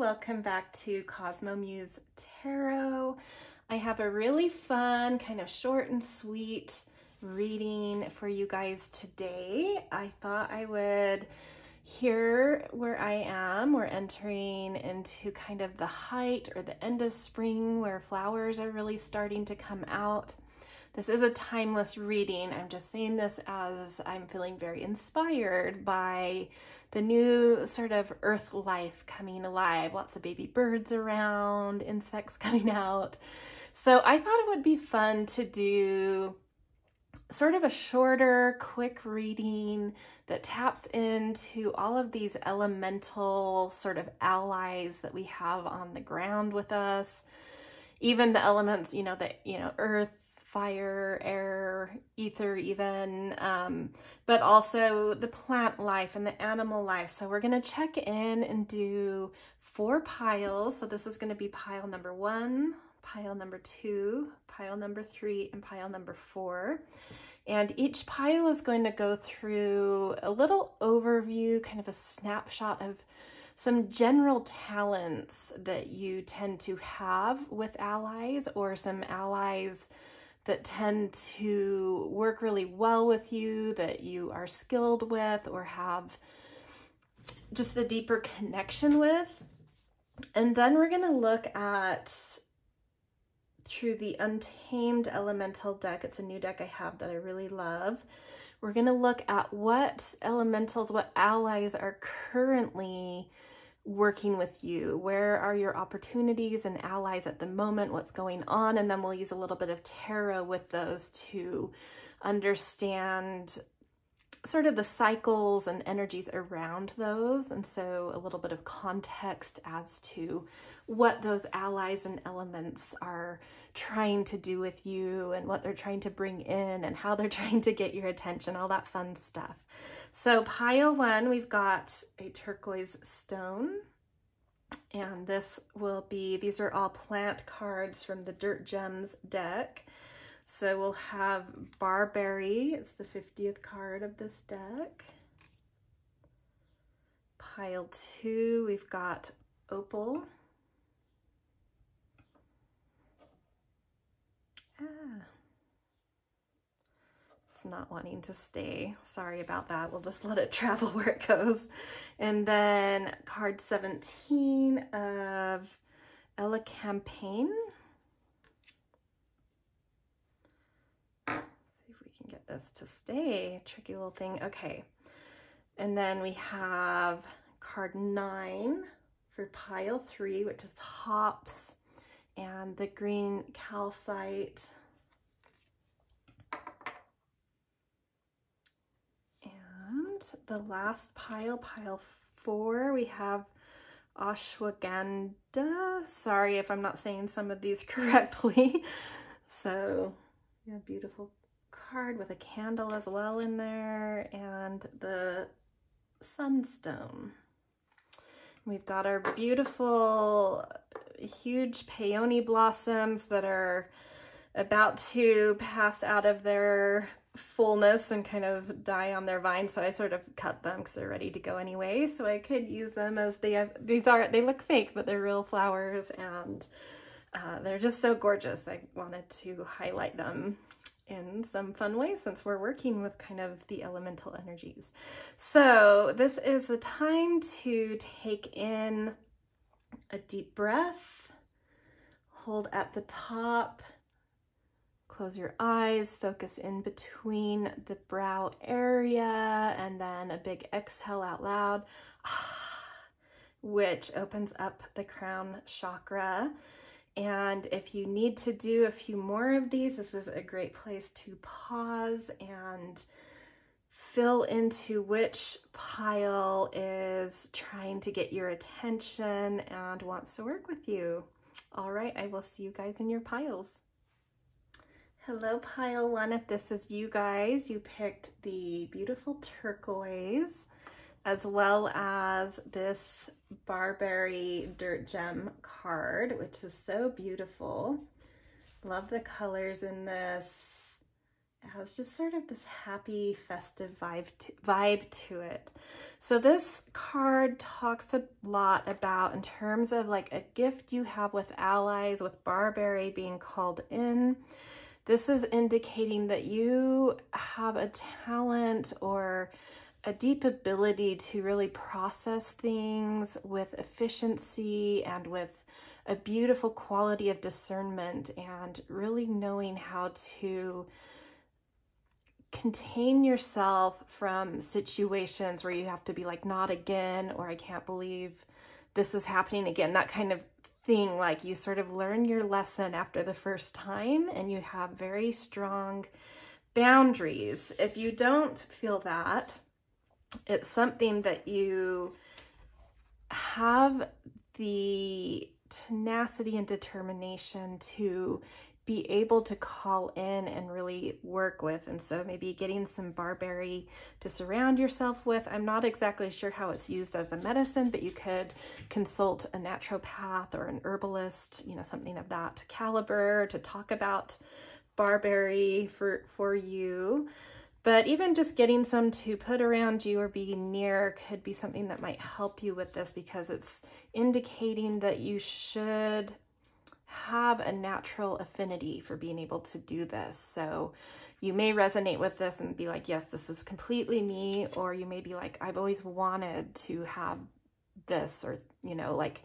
welcome back to Cosmo Muse Tarot. I have a really fun, kind of short and sweet reading for you guys today. I thought I would hear where I am. We're entering into kind of the height or the end of spring where flowers are really starting to come out. This is a timeless reading. I'm just saying this as I'm feeling very inspired by the new sort of earth life coming alive. Lots of baby birds around, insects coming out. So I thought it would be fun to do sort of a shorter, quick reading that taps into all of these elemental sort of allies that we have on the ground with us. Even the elements, earth, fire, air, ether even, but also the plant life and the animal life. So we're going to check in and do 4 piles. So this is going to be pile number 1, pile number 2, pile number 3, and pile number 4. And each pile is going to go through a little overview, kind of a snapshot of some general talents that you tend to have with allies, or some allies that tend to work really well with you, that you are skilled with or have just a deeper connection with. And then we're going to look at, through the Untamed Elemental deck, it's a new deck I have that I really love, we're going to look at what elementals, what allies are currently working with you. Where are your opportunities and allies at the moment? What's going on? And then we'll use a little bit of tarot with those to understand sort of the cycles and energies around those. And so a little bit of context as to what those allies and elements are trying to do with you and what they're trying to bring in and how they're trying to get your attention, all that fun stuff. So pile 1, we've got a turquoise stone, and this will be, these are all plant cards from the Dirt Gems deck. So we'll have Barberry, it's the 50th card of this deck. Pile 2, we've got Opal. Not wanting to stay. Sorry about that. We'll just let it travel where it goes. And then card 17 of Elecampane. See if we can get this to stay. Tricky little thing. Okay. And then we have card 9 for pile 3, which is hops and the green calcite. The last pile, pile 4, we have Ashwagandha. Sorry if I'm not saying some of these correctly. So, yeah, beautiful card with a candle as well in there, and the Sunstone. We've got our beautiful, huge peony blossoms that are about to pass out of their fullness and kind of die on their vine, so I sort of cut them because they're ready to go anyway, so I could use them as they look fake, but they're real flowers, and they're just so gorgeous. I wanted to highlight them in some fun way since we're working with kind of the elemental energies. So this is the time to take in a deep breath, hold at the top, close your eyes, focus in between the brow area, and then a big exhale out loud, which opens up the crown chakra. And if you need to do a few more of these, this is a great place to pause and fill into which pile is trying to get your attention and wants to work with you. All right, I will see you guys in your piles. Hello, pile 1. If this is you guys, you picked the beautiful turquoise as well as this Barberry Dirt Gem card, which is so beautiful. Love the colors in this. It has just sort of this happy, festive vibe to it. So this card talks a lot about, in terms of like a gift you have with allies, with Barberry being called in. This is indicating that you have a talent or a deep ability to really process things with efficiency and with a beautiful quality of discernment, and really knowing how to contain yourself from situations where you have to be like, not again, or I can't believe this is happening again, that kind of thing. Like, you sort of learn your lesson after the first time and you have very strong boundaries. If you don't feel that, it's something that you have the tenacity and determination to be able to call in and really work with. And so maybe getting some Barberry to surround yourself with. I'm not exactly sure how it's used as a medicine, but you could consult a naturopath or an herbalist, you know, something of that caliber, to talk about Barberry for you. But even just getting some to put around you or be near could be something that might help you with this, because it's indicating that you should have a natural affinity for being able to do this. So you may resonate with this and be like, yes, this is completely me. Or you may be like, I've always wanted to have this, or, you know, like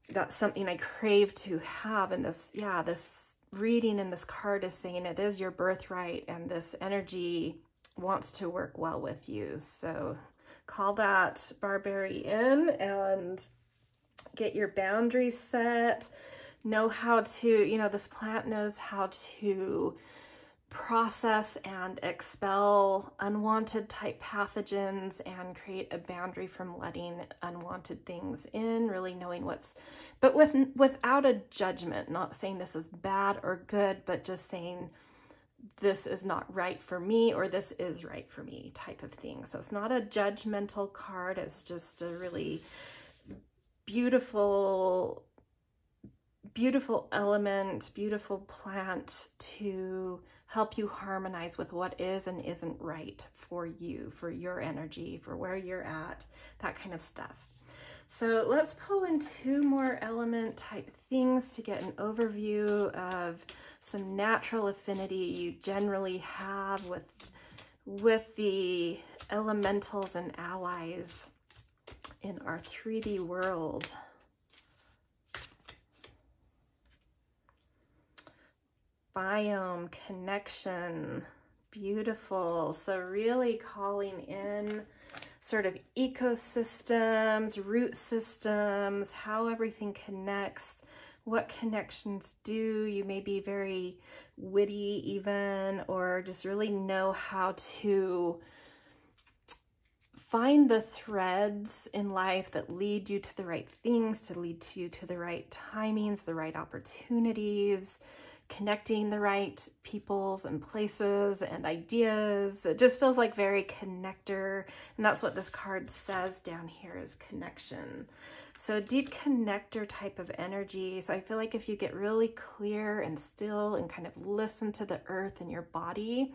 that's something I crave to have. And this, yeah, this reading in this card is saying it is your birthright, and this energy wants to work well with you. So call that Barberry in and get your boundaries set. Know how to, you know, this plant knows how to process and expel unwanted type pathogens and create a boundary from letting unwanted things in, really knowing what's, but without a judgment, not saying this is bad or good, but just saying this is not right for me, or this is right for me type of thing. So it's not a judgmental card. It's just a really beautiful element, beautiful plant to help you harmonize with what is and isn't right for you, for your energy, for where you're at, that kind of stuff. So let's pull in two more element type things to get an overview of some natural affinity you generally have with the elementals and allies in our 3D world. Biome, connection, beautiful. So really calling in sort of ecosystems, root systems, how everything connects, what connections do. You may be very witty even, or just really know how to find the threads in life that lead you to the right things, to lead you to the right timings, the right opportunities, connecting the right peoples and places and ideas. It just feels like very connector. And that's what this card says down here, is connection. So a deep connector type of energy. So I feel like if you get really clear and still and kind of listen to the earth and your body,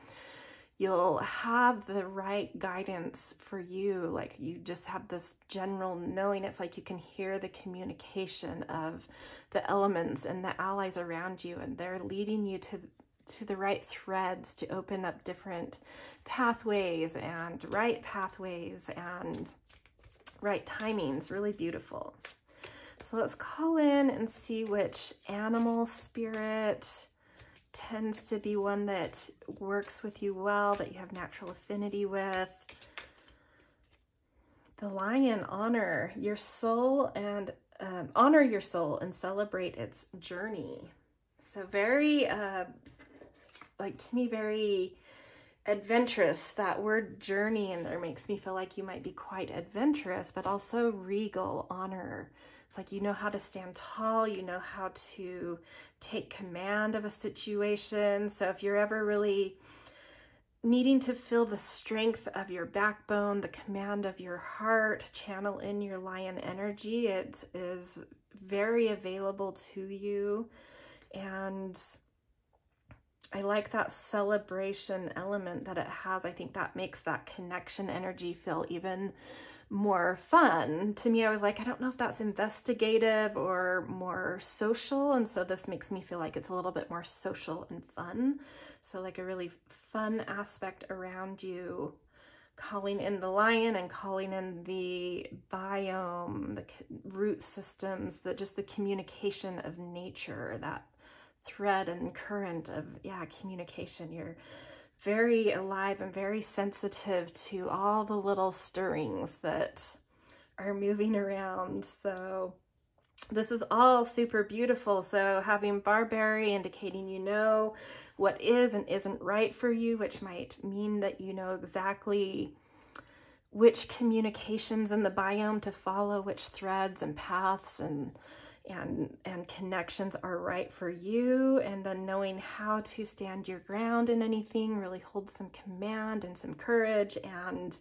you'll have the right guidance for you. Like, you just have this general knowing. It's like you can hear the communication of the elements and the allies around you, and they're leading you to the right threads to open up different pathways and right timings. Really beautiful. So let's call in and see which animal spirit tends to be one that works with you well, that you have natural affinity with. The lion, honor your soul and celebrate its journey. So very, like, to me, very adventurous. That word journey in there makes me feel like you might be quite adventurous, but also regal, honor. It's like you know how to stand tall, you know how to take command of a situation. So if you're ever really needing to feel the strength of your backbone, the command of your heart, channel in your lion energy, it is very available to you. And I like that celebration element that it has. I think that makes that connection energy feel even more fun. To me, I was like, I don't know if that's investigative or more social. And so this makes me feel like it's a little bit more social and fun. So like a really fun aspect around you, calling in the lion and calling in the biome, the root systems, just the communication of nature, that thread and current of, yeah, communication. You're very alive and very sensitive to all the little stirrings that are moving around. So this is all super beautiful. So having Barberry indicating you know what is and isn't right for you, which might mean that you know exactly which communications in the biome to follow, which threads and paths and connections are right for you, and then knowing how to stand your ground in anything, really hold some command and some courage, and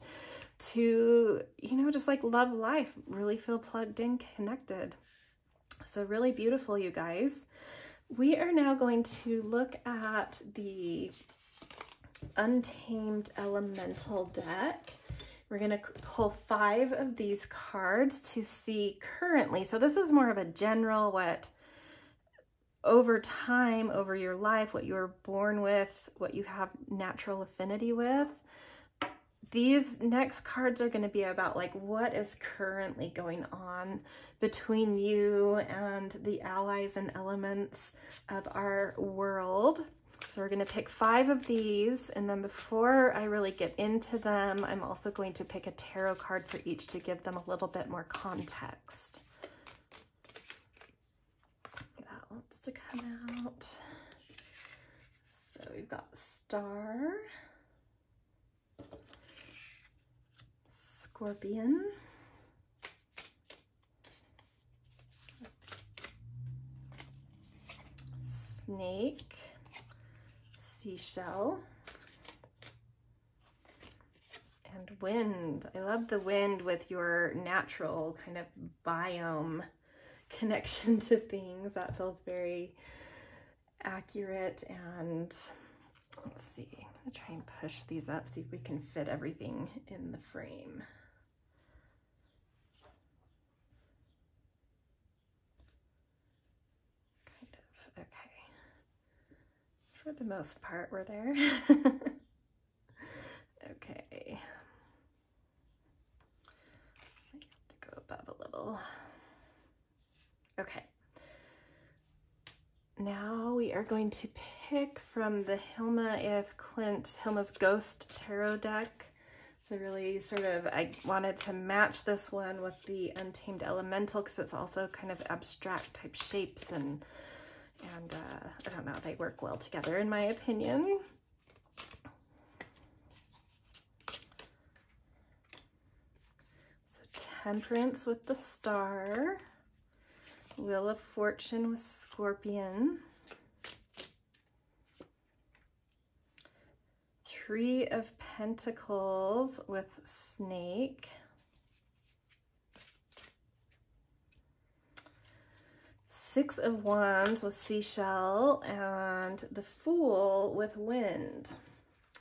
to, you know, just like love life, really feel plugged in, connected. So really beautiful, you guys. We are now going to look at the Untamed Elemental deck. We're going to pull 5 of these cards to see currently. So this is more of a general, what over time, over your life, what you were born with, what you have natural affinity with. These next cards are going to be about like what is currently going on between you and the allies and elements of our world. So we're going to pick 5 of these, and then before I really get into them, I'm also going to pick a tarot card for each to give them a little bit more context. That wants to come out. So we've got Star, Scorpion, Snake, Seashell, and Wind. I love the wind with your natural kind of biome connection to things. That feels very accurate. And let's see, I'm gonna try and push these up, see if we can fit everything in the frame. Kind of, okay. For the most part, we're there. Okay. I have to go above a little. Okay. Now we are going to pick from the Hilma if Clint, Hilma's Ghost Tarot deck. So really sort of, I wanted to match this one with the Untamed Elemental because it's also kind of abstract type shapes and I don't know, they work well together in my opinion. So Temperance with the Star, Wheel of Fortune with Scorpion, Three of Pentacles with Snake, Six of Wands with Seashell, and the Fool with Wind.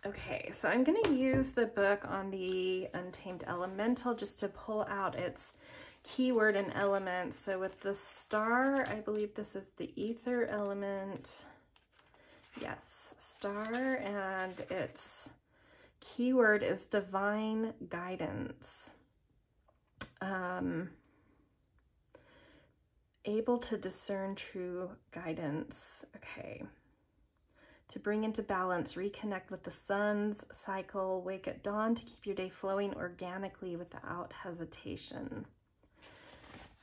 Okay, so I'm going to use the book on the Untamed Elemental just to pull out its keyword and elements. So with the Star, I believe this is the ether element. Yes, Star, and its keyword is divine guidance. Able to discern true guidance. Okay. To bring into balance, reconnect with the sun's cycle, wake at dawn to keep your day flowing organically without hesitation.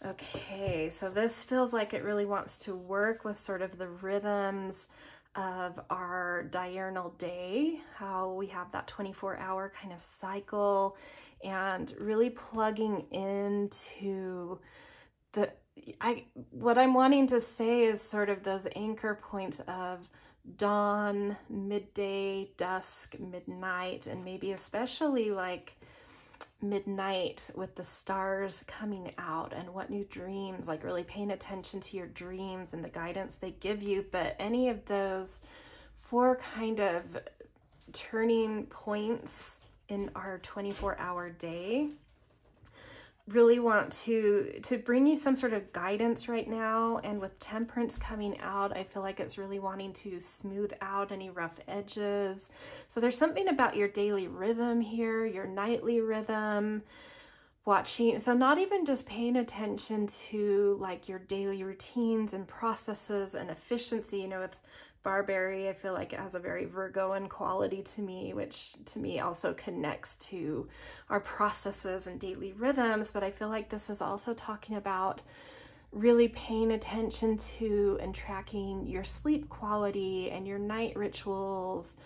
Okay, so this feels like it really wants to work with sort of the rhythms of our diurnal day, how we have that 24-hour kind of cycle, and really plugging into what I'm wanting to say is sort of those anchor points of dawn, midday, dusk, midnight, and maybe especially like midnight with the stars coming out and what new dreams, like really paying attention to your dreams and the guidance they give you. But any of those 4 kind of turning points in our 24-hour day. Really want to bring you some sort of guidance right now. And with Temperance coming out, I feel like it's really wanting to smooth out any rough edges. So there's something about your daily rhythm here, your nightly rhythm, watching. So not even just paying attention to like your daily routines and processes and efficiency. You know, with Barberry, I feel like it has a very Virgoan quality to me, which to me also connects to our processes and daily rhythms. But I feel like this is also talking about really paying attention to and tracking your sleep quality and your night rituals,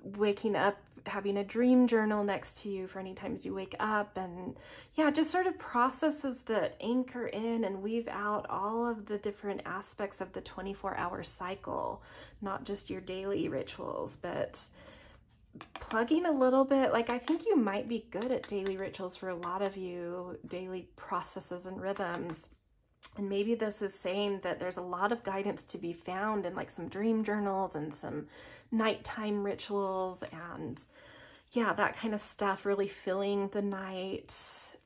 waking up, having a dream journal next to you for any times you wake up, and yeah, just sort of processes that anchor in and weave out all of the different aspects of the 24-hour cycle, not just your daily rituals, but plugging a little bit. Like, I think you might be good at daily rituals for a lot of you, daily processes and rhythms. And maybe this is saying that there's a lot of guidance to be found in like some dream journals and some nighttime rituals and yeah, that kind of stuff, really filling the night,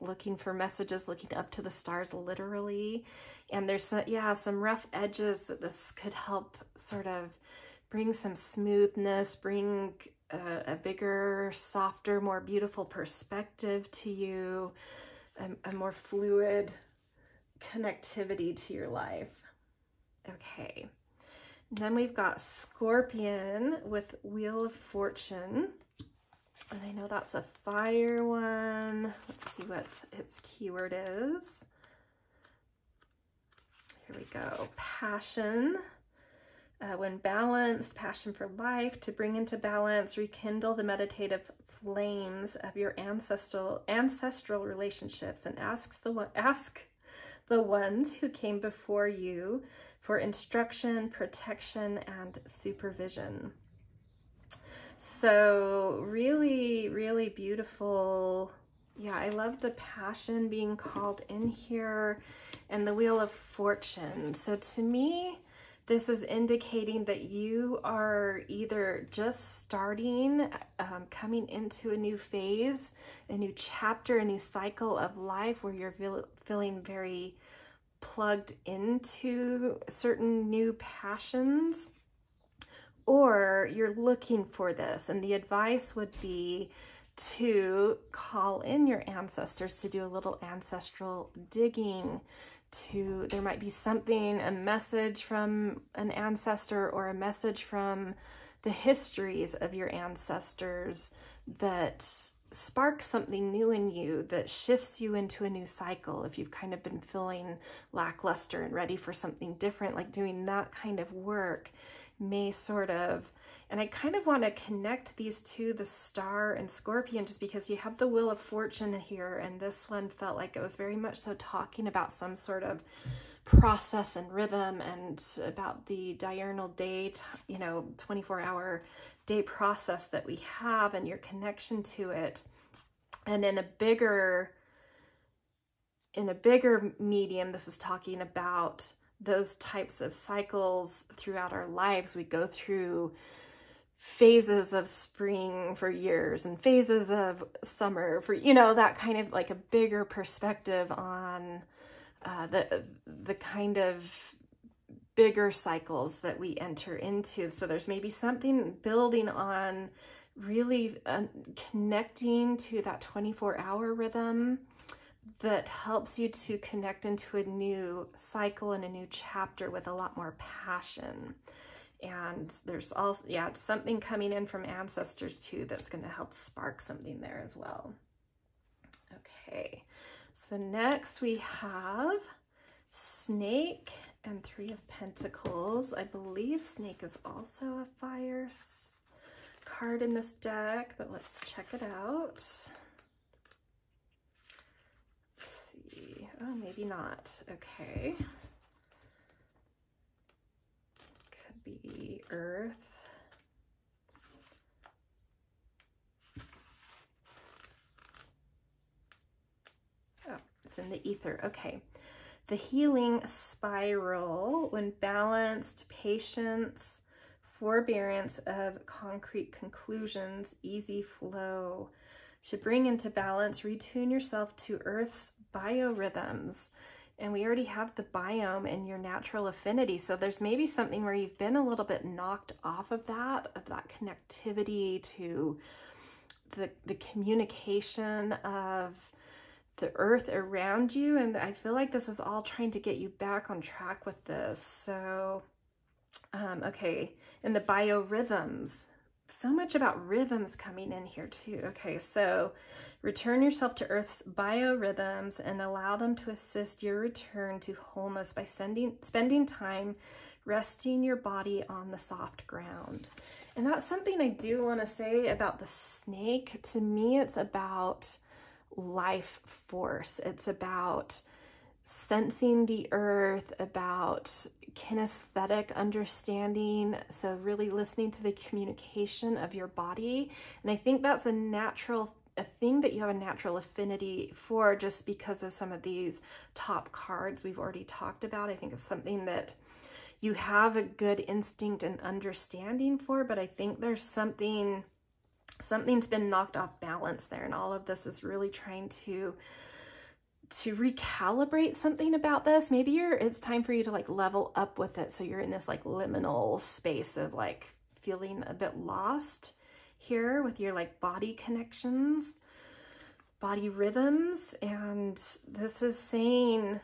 looking for messages, looking up to the stars literally. And there's some, yeah, some rough edges that this could help sort of bring some smoothness, bring a bigger, softer, more beautiful perspective to you, a more fluid connectivity to your life. Okay, and then we've got Scorpion with Wheel of Fortune, and I know that's a fire one. Let's see what its keyword is. Here we go. Passion. When balanced, passion for life, to bring into balance, rekindle the meditative flames of your ancestral relationships, and ask the ones who came before you for instruction, protection, and supervision. So really, really beautiful. Yeah, I love the passion being called in here and the Wheel of Fortune. So to me, this is indicating that you are either just starting, coming into a new phase, a new chapter, a new cycle of life where you're feeling very plugged into certain new passions, or you're looking for this. And the advice would be to call in your ancestors, to do a little ancestral digging. There might be something, a message from an ancestor or a message from the histories of your ancestors that sparks something new in you, that shifts you into a new cycle. If you've kind of been feeling lackluster and ready for something different, like doing that kind of work may sort of, and I kind of want to connect these two, the Star and Scorpion, just because you have the Wheel of Fortune here, and this one felt like it was very much so talking about some sort of process and rhythm and about the diurnal day, 24-hour day process that we have and your connection to it. And in a bigger medium, this is talking about those types of cycles throughout our lives. We go through phases of spring for years and phases of summer for, that kind of like a bigger perspective on the kind of bigger cycles that we enter into. So there's maybe something building on really connecting to that 24-hour rhythm that helps you to connect into a new cycle and a new chapter with a lot more passion. And there's also, something coming in from ancestors too that's going to help spark something there as well. Okay, so next we have Snake and Three of Pentacles. I believe Snake is also a fire card in this deck, but let's check it out. Let's see. Oh, maybe not. Okay. Could be Earth. Oh, it's in the ether. Okay. The healing spiral, when balanced, patience forbearance of concrete conclusions, easy flow. To bring into balance, retune yourself to Earth's biorhythms. And we already have the biome in your natural affinity. So there's maybe something where you've been a little bit knocked off of that connectivity to the communication of the earth around you. And I feel like this is all trying to get you back on track with this. So, okay, and the biorhythms. So much about rhythms coming in here too. Okay, so return yourself to Earth's biorhythms and allow them to assist your return to wholeness by spending time resting your body on the soft ground. And that's something I do want to say about the snake. To me, it's about life force. It's about sensing the earth, about kinesthetic understanding. So really listening to the communication of your body. And I think that's a thing that you have a natural affinity for, just because of some of these top cards we've already talked about. I think it's something that you have a good instinct and understanding for, but I think there's something's been knocked off balance there. And all of this is really trying to recalibrate something about this. Maybe it's time for you to like level up with it. So you're in this like liminal space of like feeling a bit lost here with your like body connections, body rhythms. And this is saying,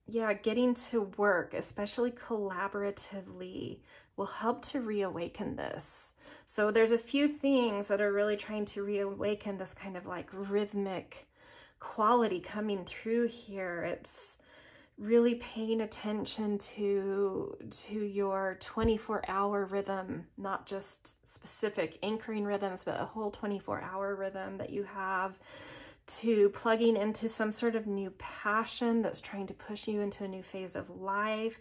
yeah, getting to work, especially collaboratively, will help to reawaken this. So there's a few things that are really trying to reawaken this kind of like rhythmic quality coming through here. It's really paying attention to your 24-hour rhythm, not just specific anchoring rhythms, but a whole 24-hour rhythm that you have, to plugging into some sort of new passion that's trying to push you into a new phase of life,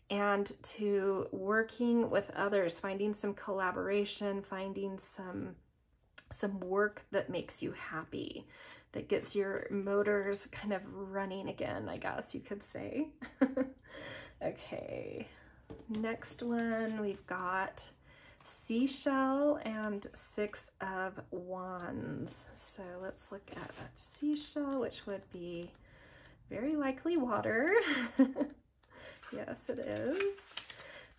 and to working with others, finding some collaboration, finding some work that makes you happy, that gets your motors kind of running again, I guess you could say. Okay, next one, we've got Seashell and Six of Wands. So let's look at a seashell, which would be very likely water. Yes, it is.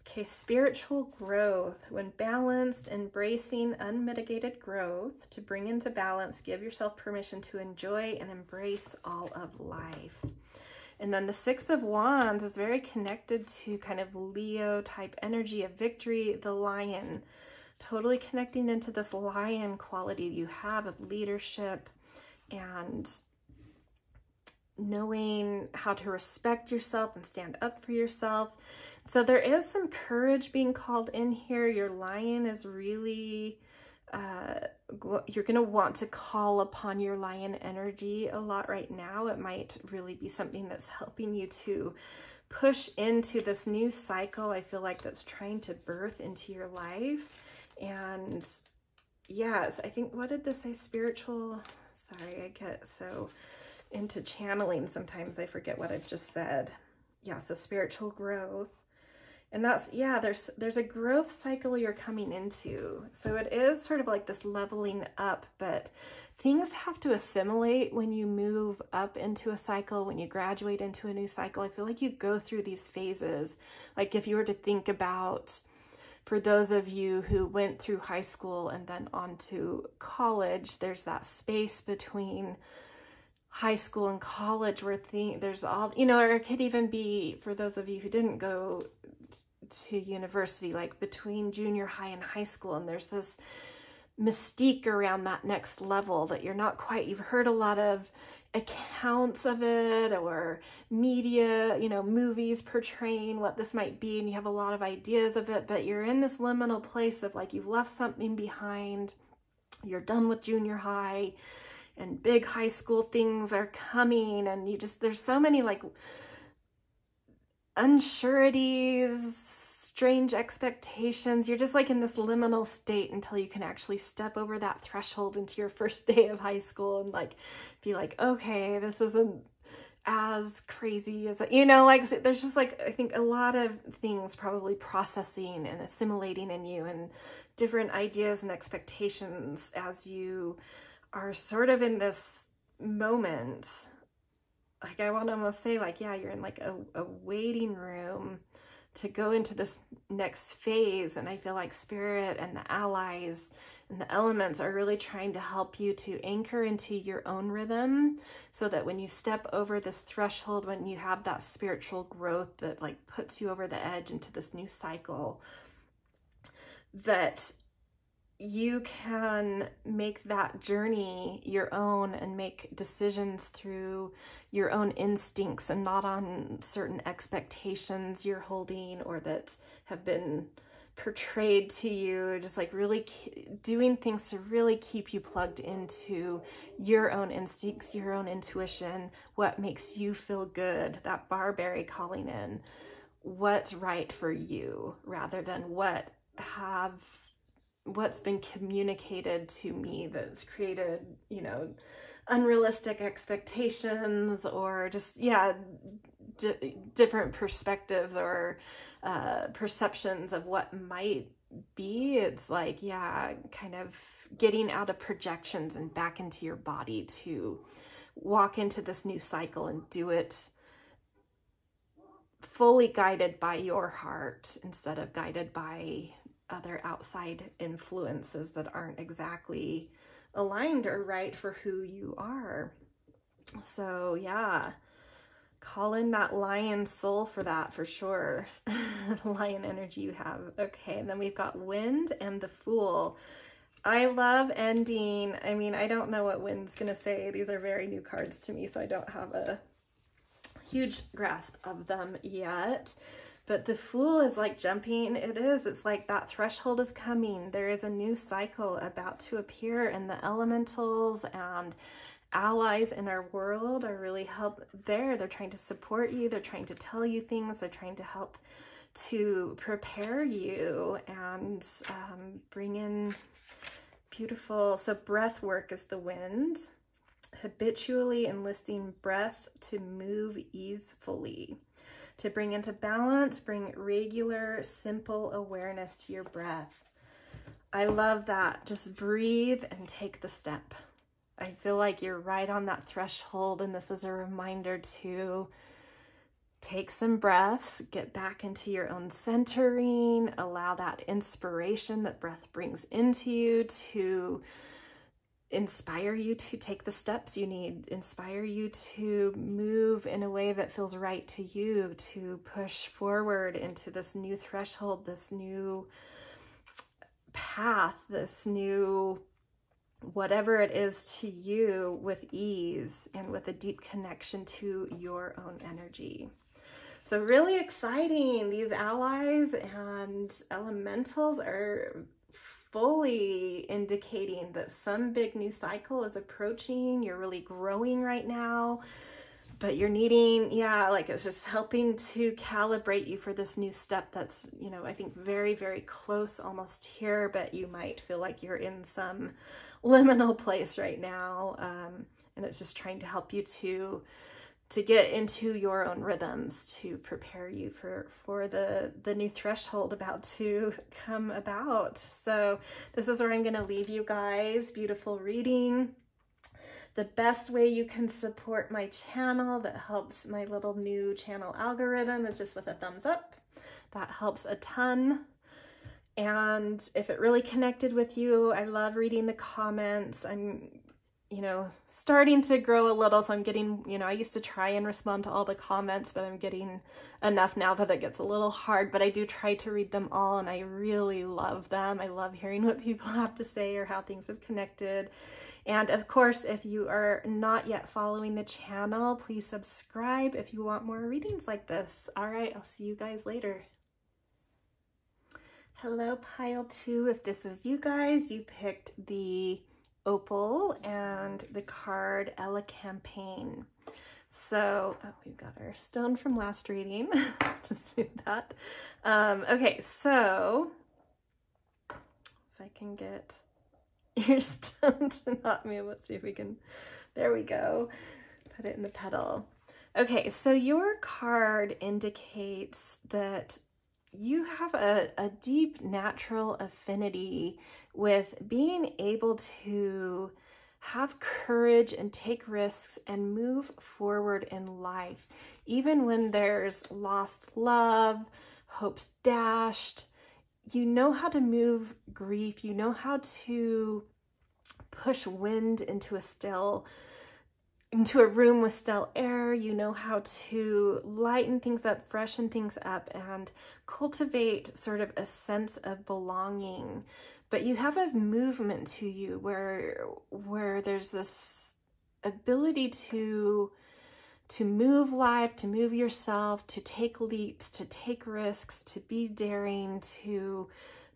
Okay, spiritual growth. When balanced, embracing unmitigated growth. To bring into balance, give yourself permission to enjoy and embrace all of life. And then the Six of Wands is very connected to kind of Leo type energy of victory, the lion. Totally connecting into this lion quality you have of leadership and knowing how to respect yourself and stand up for yourself. So there is some courage being called in here. Your lion is really, you're going to want to call upon your lion energy a lot right now. It might really be something that's helping you to push into this new cycle, I feel like, that's trying to birth into your life. And yes, I think, what did this say? Spiritual, sorry, I get so into channeling sometimes I forget what I've just said. Yeah, so spiritual growth. And that's, yeah, there's a growth cycle you're coming into. So it is sort of like this leveling up, but things have to assimilate when you move up into a cycle, when you graduate into a new cycle. I feel like you go through these phases. Like if you were to think about, for those of you who went through high school and then on to college, there's that space between high school and college where there's all, you know, or it could even be for those of you who didn't go to university, like between junior high and high school, and there's this mystique around that next level that you're not quite, you've heard a lot of accounts of it or media, you know, movies portraying what this might be, and you have a lot of ideas of it, but you're in this liminal place of like, you've left something behind, you're done with junior high, and big high school things are coming, and you just, there's so many like unsureties, strange expectations. You're just like in this liminal state until you can actually step over that threshold into your first day of high school and like be like, okay, this isn't as crazy as, you know, like there's just like, I think a lot of things probably processing and assimilating in you, and different ideas and expectations as you are sort of in this moment. Like I want to almost say like, yeah, you're in like a waiting room to go into this next phase. And I feel like spirit and the allies and the elements are really trying to help you to anchor into your own rhythm, so that when you step over this threshold, when you have that spiritual growth that like puts you over the edge into this new cycle, that you can make that journey your own and make decisions through your own instincts and not on certain expectations you're holding or that have been portrayed to you. Just like really doing things to really keep you plugged into your own instincts, your own intuition, what makes you feel good, that Barberry calling in what's right for you, rather than what's been communicated to me that's created, you know, unrealistic expectations, or just, yeah, different perspectives or perceptions of what might be. It's like, yeah, kind of getting out of projections and back into your body to walk into this new cycle and do it fully guided by your heart instead of guided by other outside influences that aren't exactly aligned or right for who you are. So yeah, call in that lion soul for that, for sure. The lion energy you have. Okay, and then we've got wind and the fool. I love ending. I mean, I don't know what wind's gonna say. These are very new cards to me, so I don't have a huge grasp of them yet. But the fool is like jumping. It is. It's like that threshold is coming. There is a new cycle about to appear, and the elementals and allies in our world are really there. They're trying to support you. They're trying to tell you things. They're trying to help to prepare you and bring in beautiful. So breath work is the wind. Habitually enlisting breath to move easefully. To bring into balance, bring regular, simple awareness to your breath. I love that. Just breathe and take the step. I feel like you're right on that threshold, and this is a reminder to take some breaths, get back into your own centering, allow that inspiration that breath brings into you to inspire you to take the steps you need, inspire you to move in a way that feels right to you, to push forward into this new threshold, this new path, this new whatever it is to you, with ease and with a deep connection to your own energy. So really exciting. These allies and elementals are fully indicating that some big new cycle is approaching. You're really growing right now, but you're needing, yeah, like it's just helping to calibrate you for this new step that's, you know, I think very, very close almost here, but you might feel like you're in some liminal place right now. And it's just trying to help you to get into your own rhythms, to prepare you for the new threshold about to come about. So this is where I'm going to leave you guys. Beautiful reading. The best way you can support my channel that helps my little new channel algorithm is just with a thumbs up. That helps a ton. And if it really connected with you, I love reading the comments. I'm, you know, starting to grow a little, so I'm getting, you know, I used to try and respond to all the comments, but I'm getting enough now that it gets a little hard, but I do try to read them all, and I really love them. I love hearing what people have to say or how things have connected. And of course, if you are not yet following the channel, please subscribe if you want more readings like this. All right, I'll see you guys later. Hello, pile 2. If this is you guys, you picked the opal and the card Elecampane. So, oh, we've got our stone from last reading. Just do that. Okay, so if I can get your stone to not move, let's see if we can, there we go. Put it in the petal. Okay, so your card indicates that you have a deep natural affinity with being able to have courage and take risks and move forward in life, even when there's lost love, hopes dashed. You know how to move grief. You know how to push wind into a room with still air. You know how to lighten things up, freshen things up, and cultivate sort of a sense of belonging. But you have a movement to you where there's this ability to move life, to move yourself, to take leaps, to take risks, to be daring, to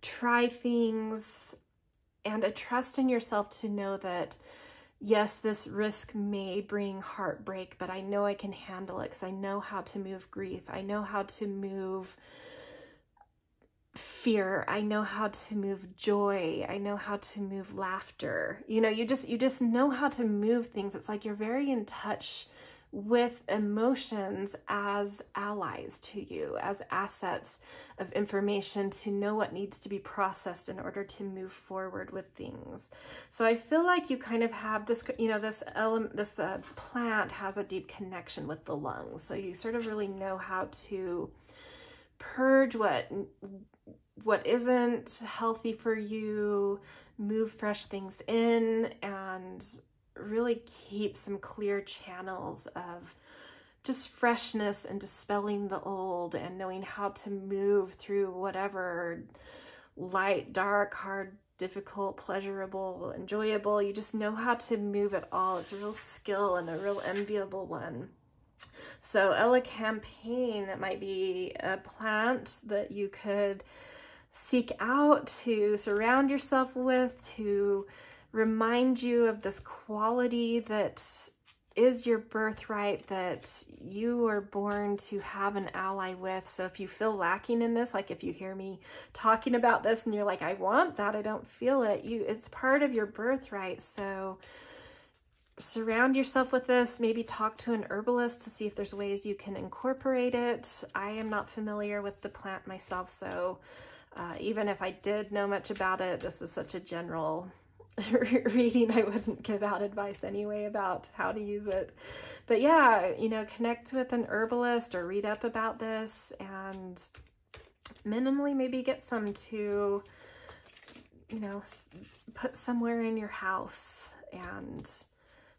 try things, and a trust in yourself to know that, yes, this risk may bring heartbreak, but I know I can handle it because I know how to move grief. I know how to move fear. I know how to move joy. I know how to move laughter. You know, you just know how to move things. It's like you're very in touch with emotions as allies to you, as assets of information to know what needs to be processed in order to move forward with things. So I feel like you kind of have this, you know, this plant has a deep connection with the lungs. So you sort of really know how to purge what isn't healthy for you, move fresh things in, and really keep some clear channels of just freshness and dispelling the old and knowing how to move through whatever light, dark, hard, difficult, pleasurable, enjoyable. You just know how to move it all. It's a real skill and a real enviable one. So Elecampane, that might be a plant that you could seek out to surround yourself with, to remind you of this quality that is your birthright, that you were born to have an ally with. So if you feel lacking in this, like if you hear me talking about this and you're like, I want that, I don't feel it, it's part of your birthright. So surround yourself with this. Maybe talk to an herbalist to see if there's ways you can incorporate it. I am not familiar with the plant myself, so even if I did know much about it, this is such a general reading. I wouldn't give out advice anyway about how to use it. But yeah, you know, connect with an herbalist or read up about this and minimally maybe get some to, you know, put somewhere in your house and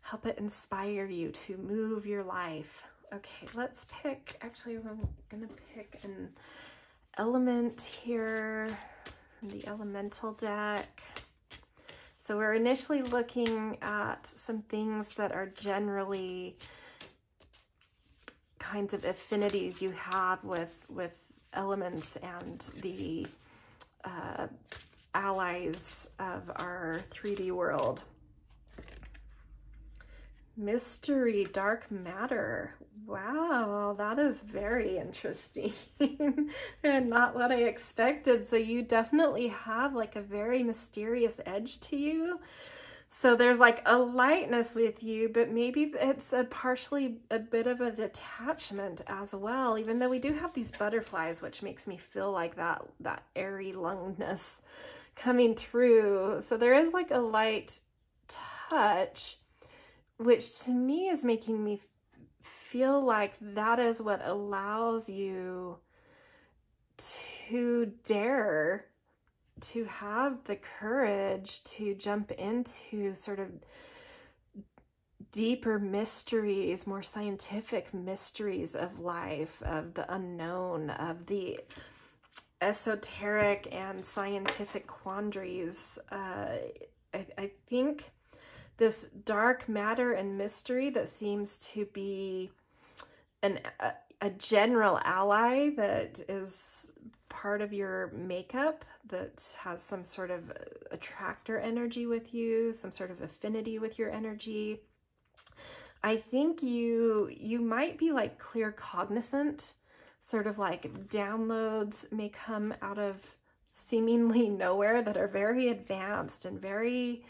help it inspire you to move your life. Okay, let's pick, actually we're gonna pick an element here from the elemental deck. So we're initially looking at some things that are generally kinds of affinities you have with elements and the allies of our 3D world. Mystery, dark matter. Wow, that is very interesting and not what I expected. So you definitely have like a very mysterious edge to you. So there's like a lightness with you, but maybe it's partially a bit of a detachment as well, even though we do have these butterflies, which makes me feel like that airy lungness coming through. So there is like a light touch, which to me is making me feel like that is what allows you to dare to have the courage to jump into sort of deeper mysteries, more scientific mysteries of life, of the unknown, of the esoteric and scientific quandaries. I think this dark matter and mystery that seems to be a general ally that is part of your makeup, that has some sort of attractor energy with you, some sort of affinity with your energy. I think you might be like clear cognizant, sort of like downloads may come out of seemingly nowhere that are very advanced and very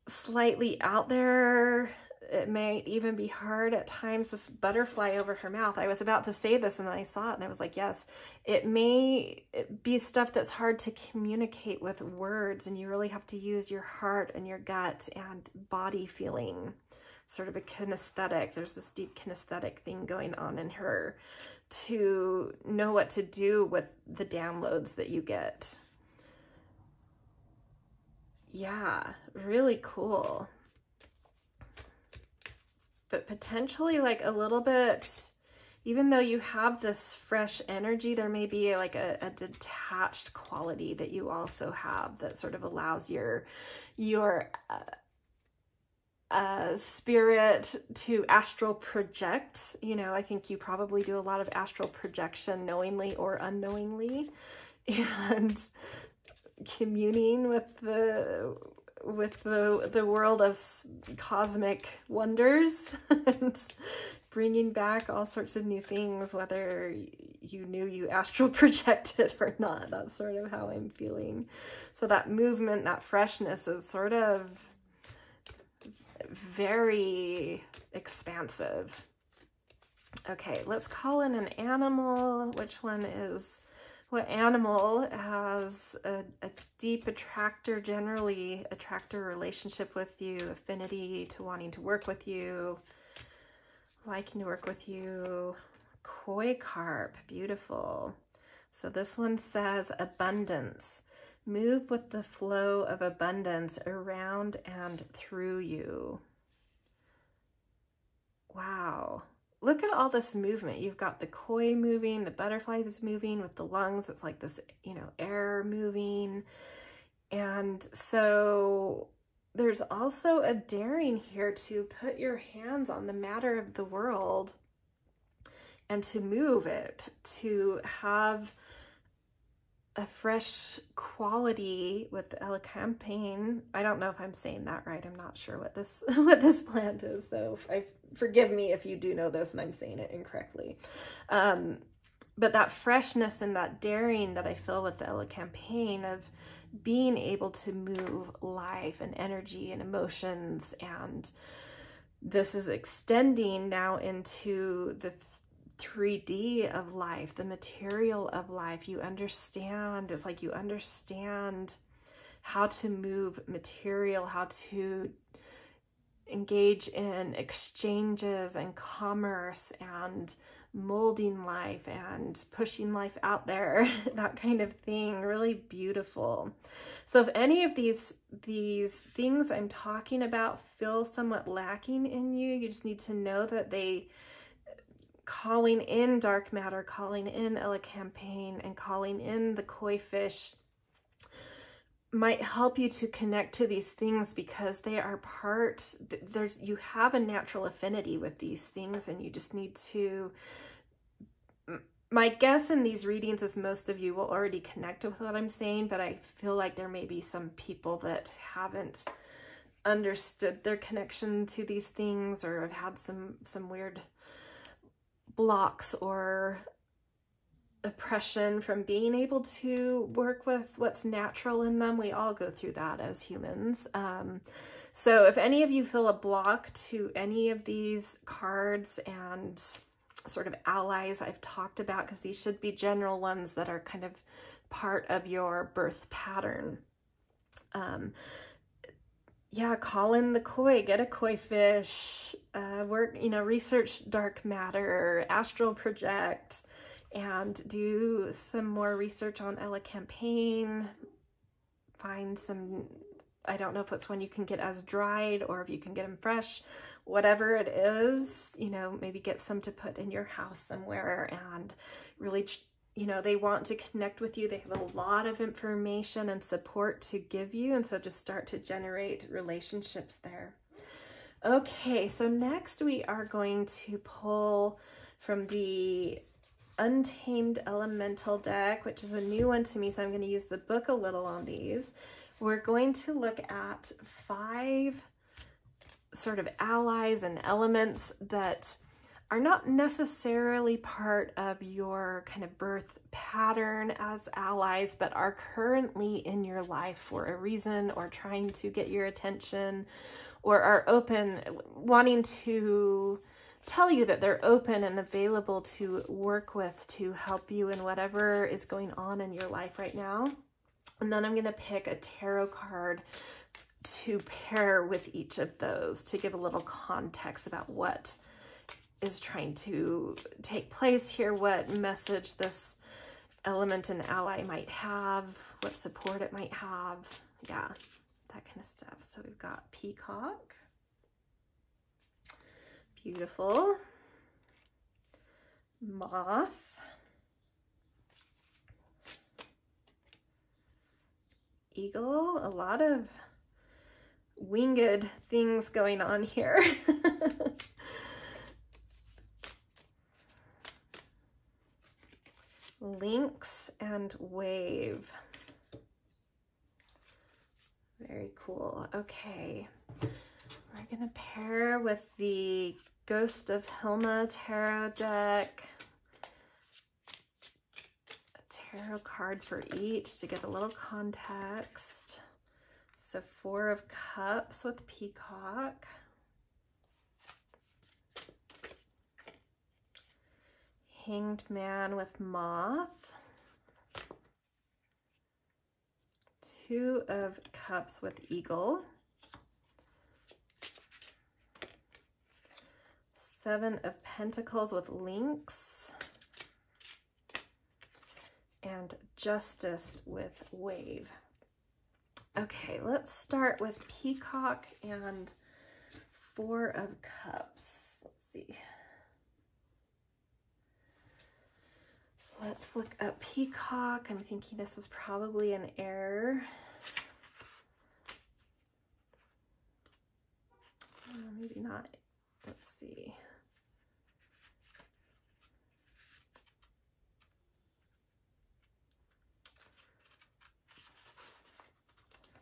slightly out there it may even be hard at times, this butterfly over her mouth. I was about to say this and then I saw it and I was like, yes, it may be stuff that's hard to communicate with words, and you really have to use your heart and your gut and body feeling, sort of a kinesthetic. There's this deep kinesthetic thing going on in her to know what to do with the downloads that you get. Yeah, really cool. But potentially like a little bit, even though you have this fresh energy, there may be like a detached quality that you also have that sort of allows your spirit to astral project. You know, I think you probably do a lot of astral projection knowingly or unknowingly, and communing with the world of cosmic wonders and bringing back all sorts of new things, whether you knew you astral projected or not. That's sort of how I'm feeling. So that movement, that freshness is sort of very expansive. Okay, let's call in an animal. Which one is... What animal has a deep generally attractor relationship with you, affinity to wanting to work with you, liking to work with you? Koi carp, beautiful. So this one says abundance. Move with the flow of abundance around and through you. Wow. Look at all this movement. You've got the koi moving, the butterflies is moving with the lungs. It's like this, you know, air moving. And so there's also a daring here to put your hands on the matter of the world and to move it, to have a fresh quality with Elecampane. I don't know if I'm saying that right. I'm not sure what this plant is, so forgive me if you do know this and I'm saying it incorrectly. But that freshness and that daring that I feel with the Elecampane, of being able to move life and energy and emotions, and this is extending now into the 3D of life, the material of life. You understand, it's like you understand how to move material, how to engage in exchanges and commerce and molding life and pushing life out there, that kind of thing. Really beautiful. So if any of these things I'm talking about feel somewhat lacking in you, you just need to know that they, calling in dark matter, calling in Elecampane, and calling in the koi fish might help you to connect to these things, because they are part, you have a natural affinity with these things, and you just need to, my guess in these readings is most of you will already connect with what I'm saying, but I feel like there may be some people that haven't understood their connection to these things, or have had some weird blocks or oppression from being able to work with what's natural in them. We all go through that as humans. So if any of you feel a block to any of these cards and sort of allies I've talked about, because these should be general ones that are kind of part of your birth pattern. Yeah, call in the koi, get a koi fish, work, you know, research dark matter, astral project, and do some more research on Elecampane. Find some, I don't know if it's one you can get as dried or if you can get them fresh, whatever it is, you know, maybe get some to put in your house somewhere, and really, you know, they want to connect with you. They have a lot of information and support to give you. And so just start to generate relationships there. Okay, so next we are going to pull from the Untamed Elemental deck, which is a new one to me. So I'm going to use the book a little on these. We're going to look at 5 sort of allies and elements that are not necessarily part of your kind of birth pattern as allies, but are currently in your life for a reason, or trying to get your attention, or are open, wanting to tell you that they're open and available to work with, to help you in whatever is going on in your life right now. And then I'm going to pick a tarot card to pair with each of those to give a little context about what is trying to take place here, what message this element and ally might have, what support it might have. Yeah, that kind of stuff. So we've got Peacock. Beautiful. Moth. Eagle. A lot of winged things going on here. Lynx and wave. Very cool. Okay. We're going to pair with the Ghost of Hilma tarot deck. A tarot card for each to give a little context. So 4 of Cups with Peacock. Hanged Man with Moth. 2 of Cups with Eagle. 7 of Pentacles with Lynx. And Justice with Wave. Okay, let's start with Peacock and 4 of Cups. Let's see. Let's look up Peacock. I'm thinking this is probably an error. Maybe not. Let's see.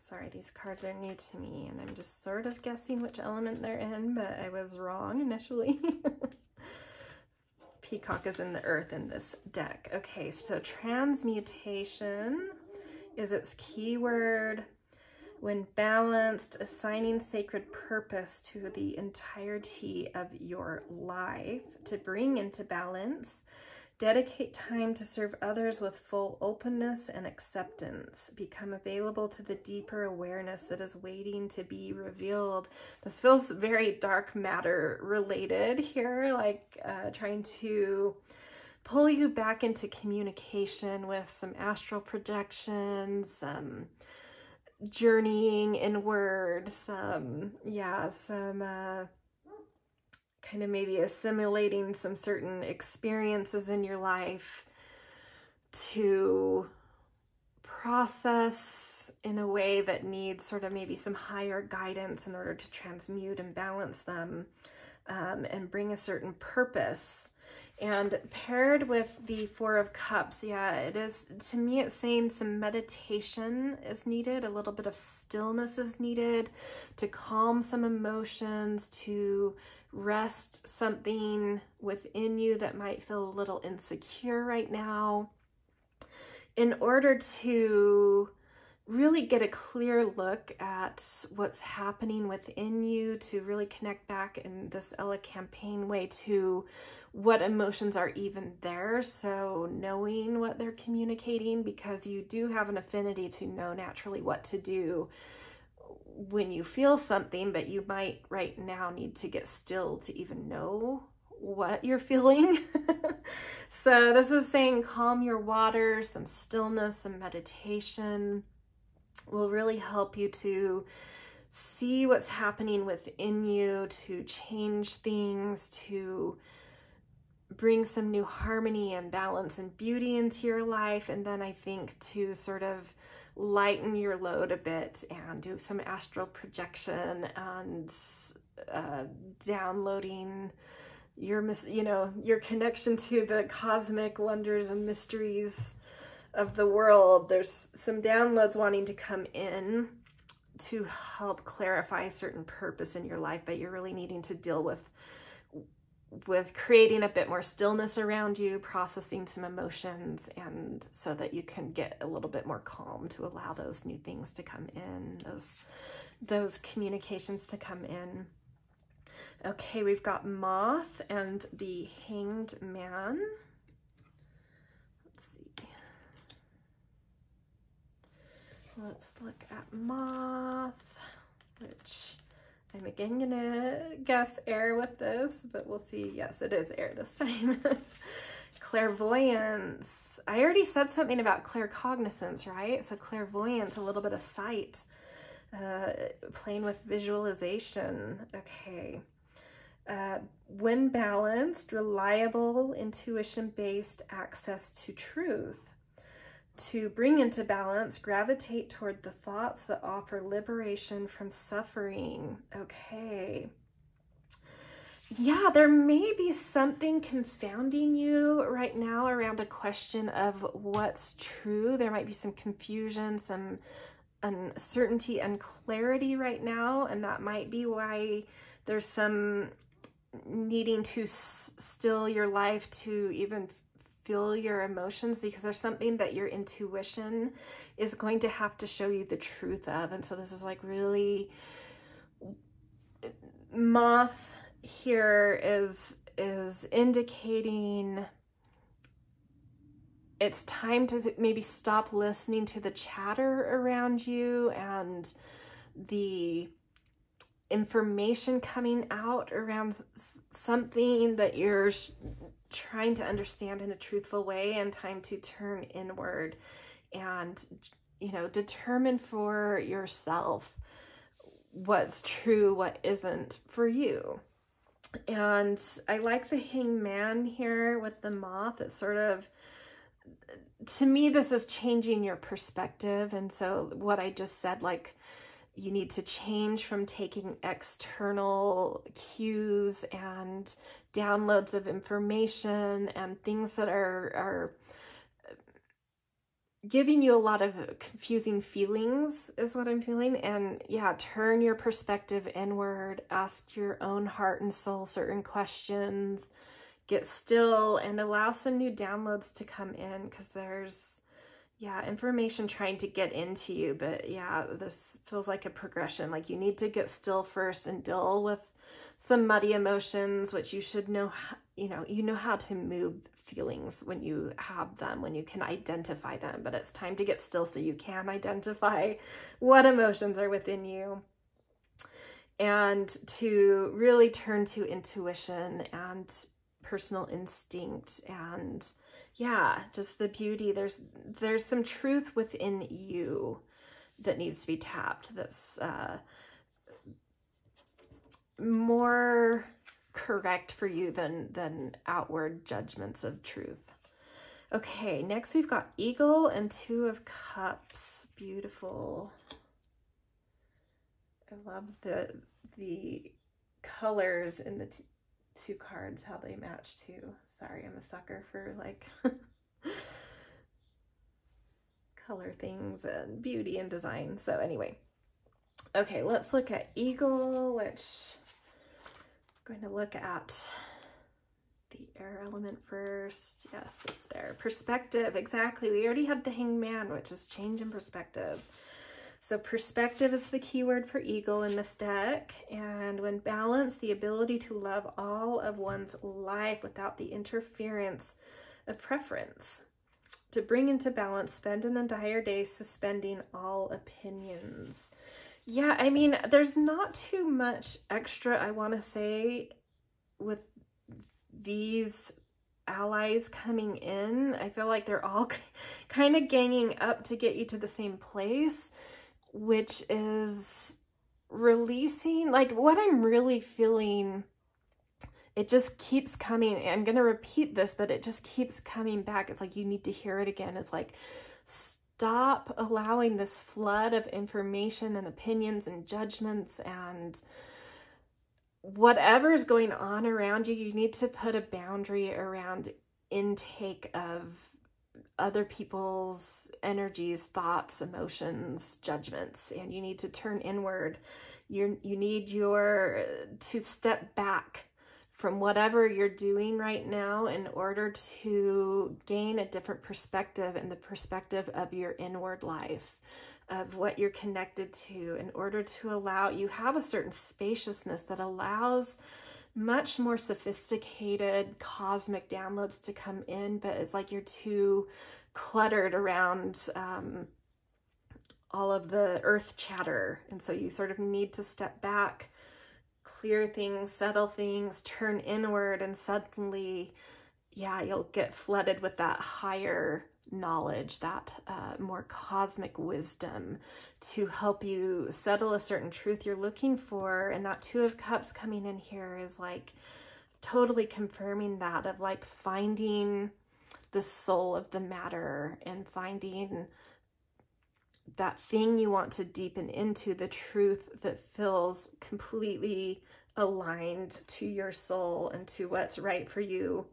Sorry, these cards are new to me, and I'm just sort of guessing which element they're in, but I was wrong initially. Peacock is in the earth in this deck. Okay, so transmutation is its keyword. When balanced, assigning sacred purpose to the entirety of your life to bring into balance. Dedicate time to serve others with full openness and acceptance. Become available to the deeper awareness that is waiting to be revealed. This feels very dark matter related here, like trying to pull you back into communication with some astral projections, journeying inward, some kind of maybe assimilating some certain experiences in your life to process in a way that needs sort of maybe some higher guidance in order to transmute and balance them, and bring a certain purpose. And paired with the 4 of Cups, yeah, it is, to me, it's saying some meditation is needed, a little bit of stillness is needed to calm some emotions, to rest something within you that might feel a little insecure right now, in order to really get a clear look at what's happening within you, to really connect back in this Elecampane way to what emotions are even there. So knowing what they're communicating, because you do have an affinity to know naturally what to do when you feel something, but you might right now need to get still to even know what you're feeling. So this is saying calm your waters, some stillness, some meditation will really help you to see what's happening within you, to change things, to bring some new harmony and balance and beauty into your life. And then I think to sort of lighten your load a bit and do some astral projection and downloading your, your connection to the cosmic wonders and mysteries of the world. There's some downloads wanting to come in to help clarify a certain purpose in your life, but you're really needing to deal with with creating a bit more stillness around you, processing some emotions, and so that you can get a little bit more calm to allow those new things to come in, those communications to come in. Okay, we've got Moth and the Hanged Man. Let's see. Let's look at Moth, which I'm again gonna guess air with this, but we'll see. Yes, it is air this time. Clairvoyance. I already said something about claircognizance, right? So clairvoyance, a little bit of sight, playing with visualization. Okay. When balanced, reliable, intuition-based access to truth. To bring into balance, gravitate toward the thoughts that offer liberation from suffering. Okay. Yeah, there may be something confounding you right now around a question of what's true. There might be some confusion, some uncertainty, unclarity right now, and that might be why there's some needing to still your life to even feel your emotions, because there's something that your intuition is going to have to show you the truth of. And so this is like really, Moth here is indicating it's time to maybe stop listening to the chatter around you and the information coming out around something that you're trying to understand in a truthful way, and time to turn inward and, you know, determine for yourself what's true, what isn't for you. And I like the Hanged Man here with the Moth. It's sort of, to me, this is changing your perspective. And so what I just said, like, you need to change from taking external cues and downloads of information and things that are giving you a lot of confusing feelings, is what I'm feeling. And yeah, turn your perspective inward, ask your own heart and soul certain questions, get still, and allow some new downloads to come in, because there's, yeah, information trying to get into you. But yeah, this feels like a progression. Like you need to get still first and deal with some muddy emotions, which you should know, you know how to move feelings when you have them, when you can identify them. But it's time to get still so you can identify what emotions are within you, and to really turn to intuition and personal instinct, and yeah, just the beauty. There's some truth within you that needs to be tapped, that's more correct for you than outward judgments of truth. Okay, next we've got Eagle and Two of Cups. Beautiful. I love the colors in the two cards, how they match too. Sorry, I'm a sucker for like color things and beauty and design. So anyway, okay, let's look at Eagle, which I'm going to look at the air element first. Yes, it's there. Perspective, exactly. We already had the Hanged Man, which is change in perspective. So perspective is the keyword for Eagle in this deck. And when balanced, the ability to love all of one's life without the interference of preference. To bring into balance, spend an entire day suspending all opinions. Yeah, I mean, there's not too much extra I want to say with these allies coming in. I feel like they're all kind of ganging up to get you to the same place, which is releasing, like what I'm really feeling. It just keeps coming. I'm going to repeat this, but it just keeps coming back. It's like you need to hear it again. It's like, stop allowing this flood of information and opinions and judgments and whatever's going on around you. You need to put a boundary around intake of other people's energies, thoughts, emotions, judgments, and you need to turn inward. You need to step back from whatever you're doing right now in order to gain a different perspective, and the perspective of your inward life, of what you're connected to, in order to allow, you have a certain spaciousness that allows much more sophisticated cosmic downloads to come in, but it's like you're too cluttered around all of the earth chatter. And so you sort of need to step back, clear things, settle things, turn inward, and suddenly, yeah, you'll get flooded with that higher knowledge, that more cosmic wisdom to help you settle a certain truth you're looking for. And that Two of Cups coming in here is like totally confirming that, of like finding the soul of the matter and finding that thing you want to deepen into, the truth that feels completely aligned to your soul and to what's right for you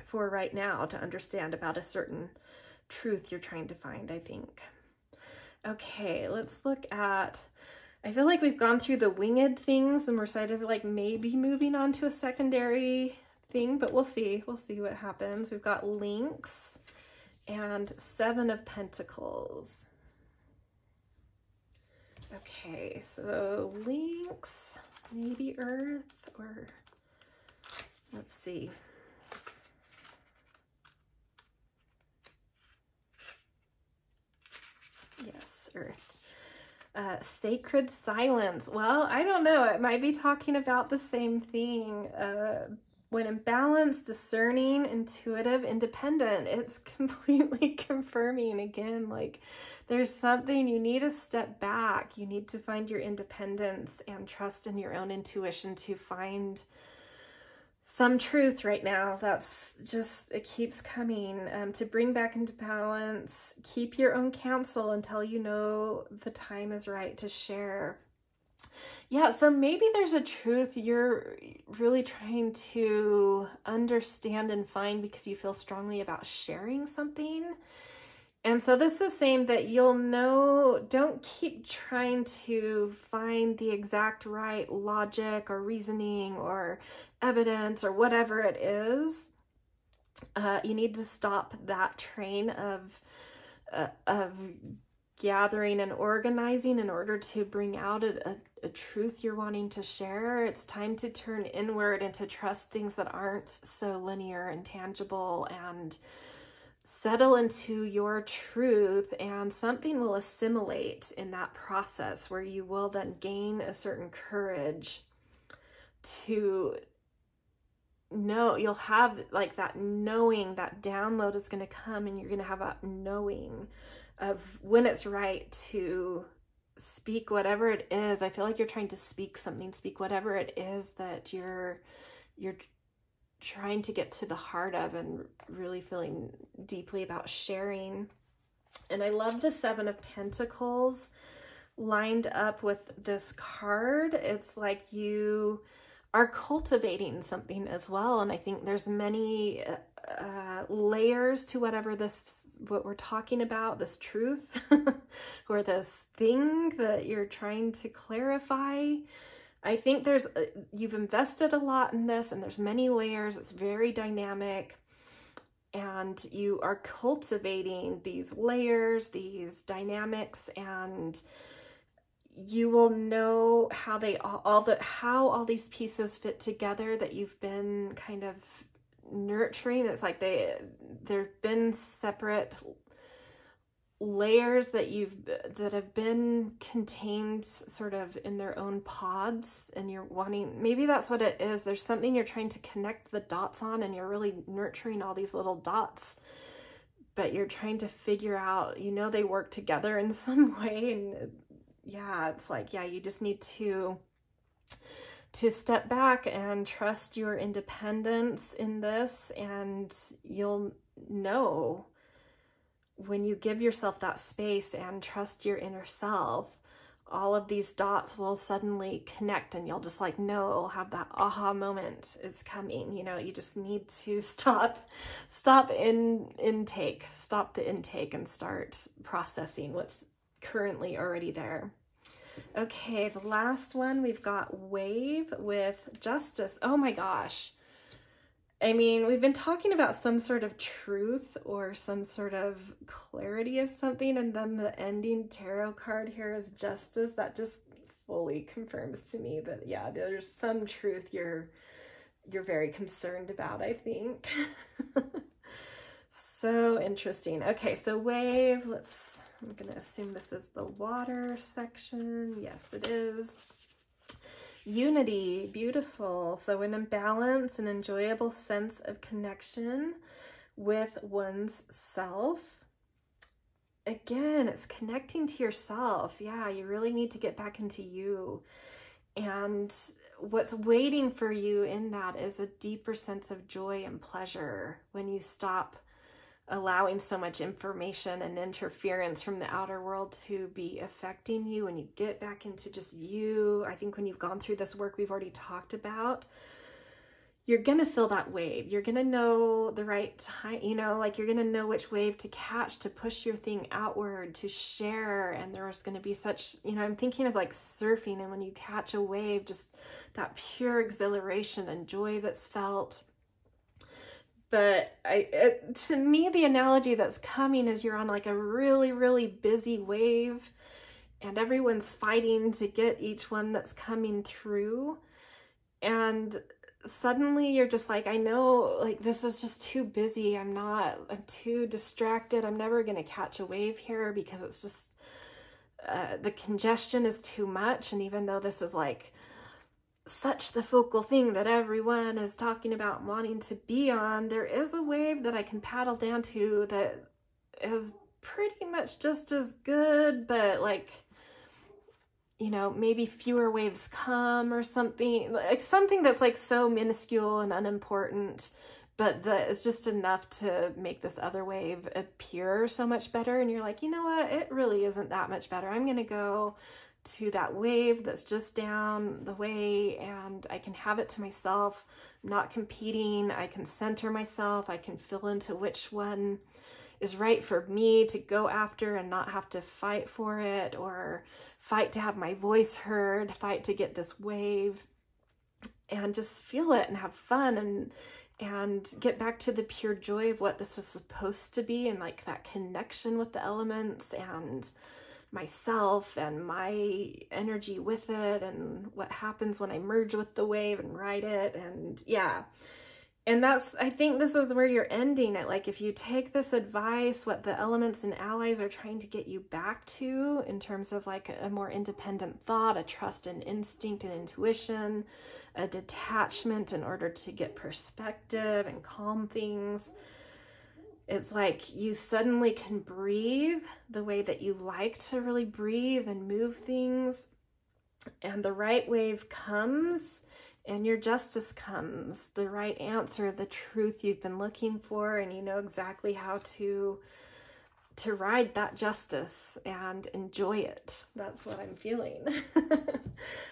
for right now, to understand about a certain truth you're trying to find, I think. Okay, let's look at, I feel like we've gone through the winged things and we're sort of like maybe moving on to a secondary thing, but we'll see. We'll see what happens. We've got Lynx and Seven of Pentacles. Okay, so Lynx, maybe Earth, or let's see. Yes, Earth. Sacred silence. Well, I don't know. It might be talking about the same thing. When in balance, discerning, intuitive, independent, it's completely confirming again, like there's something, you need to step back. You need to find your independence and trust in your own intuition to find some truth right now. That's just, it keeps coming. To bring back into balance, keep your own counsel until you know the time is right to share. Yeah, so maybe there's a truth you're really trying to understand and find because you feel strongly about sharing something. And so this is saying that you'll know, don't keep trying to find the exact right logic or reasoning or evidence or whatever it is. You need to stop that train of gathering and organizing in order to bring out a truth you're wanting to share. It's time to turn inward and to trust things that aren't so linear and tangible, and settle into your truth, and something will assimilate in that process where you will then gain a certain courage to know. You'll have like that knowing, that download is going to come, and you're going to have that knowing of when it's right to speak whatever it is. I feel like you're trying to speak something, speak whatever it is that you're trying to get to the heart of and really feeling deeply about sharing. And I love the Seven of Pentacles lined up with this card. It's like you are cultivating something as well. And I think there's many layers to whatever what we're talking about, this truth or this thing that you're trying to clarify. I think you've invested a lot in this, and there's many layers. It's very dynamic, and you are cultivating these layers, these dynamics, and you will know how all these pieces fit together that you've been kind of nurturing. It's like there've been separate layers that have been contained sort of in their own pods, and you're wanting, maybe that's what it is. There's something you're trying to connect the dots on, and you're really nurturing all these little dots, but you're trying to figure out, they work together in some way. And yeah, it's like, yeah, you just need to step back and trust your independence in this, and you'll know when you give yourself that space and trust your inner self, all of these dots will suddenly connect, and you'll just like know, it'll have that aha moment. It's coming. You just need to stop the intake and start processing what's currently already there. Okay, the last one, we've got Wave with Justice. Oh my gosh. I mean, we've been talking about some sort of truth or some sort of clarity of something, and then the ending tarot card here is Justice. That just fully confirms to me that, yeah, there's some truth you're very concerned about, I think. So interesting. Okay, so Wave, I'm gonna assume this is the water section. Yes, it is. Unity, beautiful. So an imbalance, an enjoyable sense of connection with one's self. Again, it's connecting to yourself. Yeah, you really need to get back into you. And what's waiting for you in that is a deeper sense of joy and pleasure when you stop allowing so much information and interference from the outer world to be affecting you, and you get back into just you. I think when you've gone through this work we've already talked about, you're gonna feel that wave. You're gonna know the right time, you know, like you're gonna know which wave to catch, to push your thing outward, to share. And there's gonna be such, you know, I'm thinking of like surfing, and when you catch a wave, just that pure exhilaration and joy that's felt. But to me, the analogy that's coming is you're on like a really, really busy wave, and everyone's fighting to get each one that's coming through. And suddenly you're just like, I know, like, this is just too busy. I'm too distracted. I'm never going to catch a wave here because it's just, the congestion is too much. And even though this is like such the focal thing that everyone is talking about and wanting to be on, there is a wave that I can paddle down to that is pretty much just as good, but like, you know, maybe fewer waves come or something, like something that's like so minuscule and unimportant, but that is just enough to make this other wave appear so much better. And you're like, you know what, it really isn't that much better. I'm gonna go to that wave that's just down the way, and I can have it to myself. I'm not competing. I can center myself. I can fill into which one is right for me to go after and not have to fight for it, or fight to have my voice heard, fight to get this wave, and just feel it and have fun and get back to the pure joy of what this is supposed to be, and like that connection with the elements and myself and my energy with it, and what happens when I merge with the wave and ride it. And yeah, and I think this is where you're ending it. Like, if you take this advice, what the elements and allies are trying to get you back to in terms of like a more independent thought, a trust in instinct and intuition, a detachment in order to get perspective and calm things, it's like you suddenly can breathe the way that you like to really breathe and move things. And the right wave comes, and your justice comes, the right answer, the truth you've been looking for, and you know exactly how to ride that justice and enjoy it. That's what I'm feeling.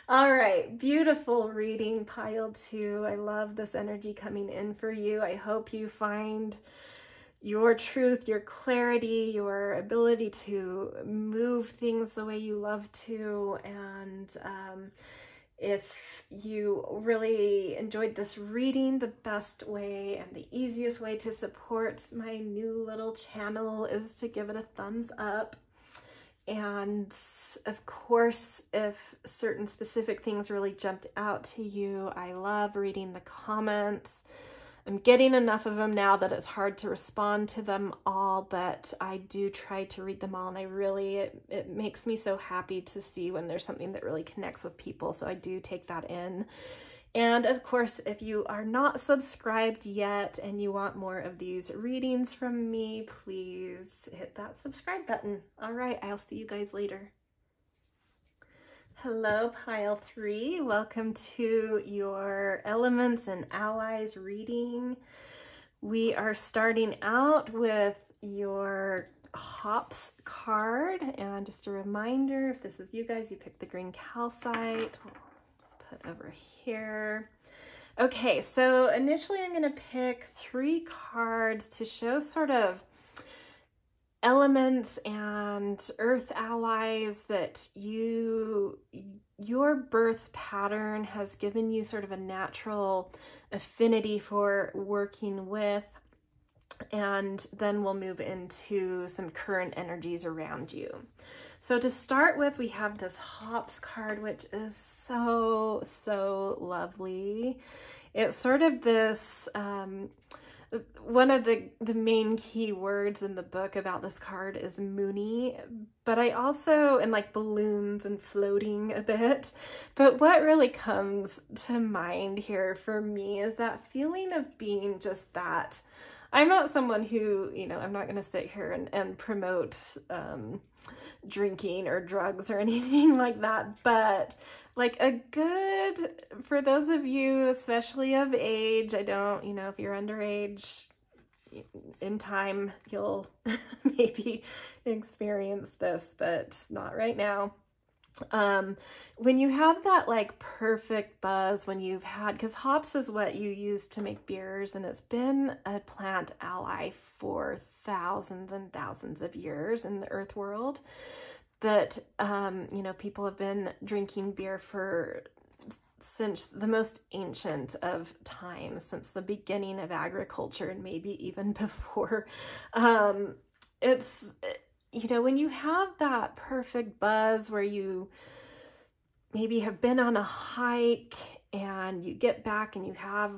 All right, beautiful reading, pile 2. I love this energy coming in for you. I hope you find your truth, your clarity, your ability to move things the way you love to. And if you really enjoyed this reading, the best way and the easiest way to support my new little channel is to give it a thumbs up. And of course, if certain specific things really jumped out to you, I love reading the comments. I'm getting enough of them now that it's hard to respond to them all, but I do try to read them all, and it makes me so happy to see when there's something that really connects with people, so I do take that in. And of course, if you are not subscribed yet and you want more of these readings from me, please hit that subscribe button. All right, I'll see you guys later. Hello, pile 3. Welcome to your Elements and Allies reading. We are starting out with your Hops card. And just a reminder, if this is you guys, you picked the green calcite. Let's put over here. Okay, so initially I'm going to pick 3 cards to show sort of elements and earth allies that your birth pattern has given you sort of a natural affinity for working with. And then we'll move into some current energies around you. So to start with, we have this hops card, which is so, so lovely. It's sort of this, one of the main key words in the book about this card is moony, but I also, and like balloons and floating a bit, but what really comes to mind here for me is that feeling of being just that. I'm not someone who, you know, I'm not going to sit here and promote drinking or drugs or anything like that, but like a good, for those of you, especially of age, I don't, you know, if you're underage, in time, you'll maybe experience this, but not right now. When you have that like perfect buzz, when you've had, because hops is what you use to make beers, and it's been a plant ally for thousands and thousands of years in the earth world, that, you know, people have been drinking beer since the most ancient of times, since the beginning of agriculture, and maybe even before. It's, you know, when you have that perfect buzz where you maybe have been on a hike and you get back and you have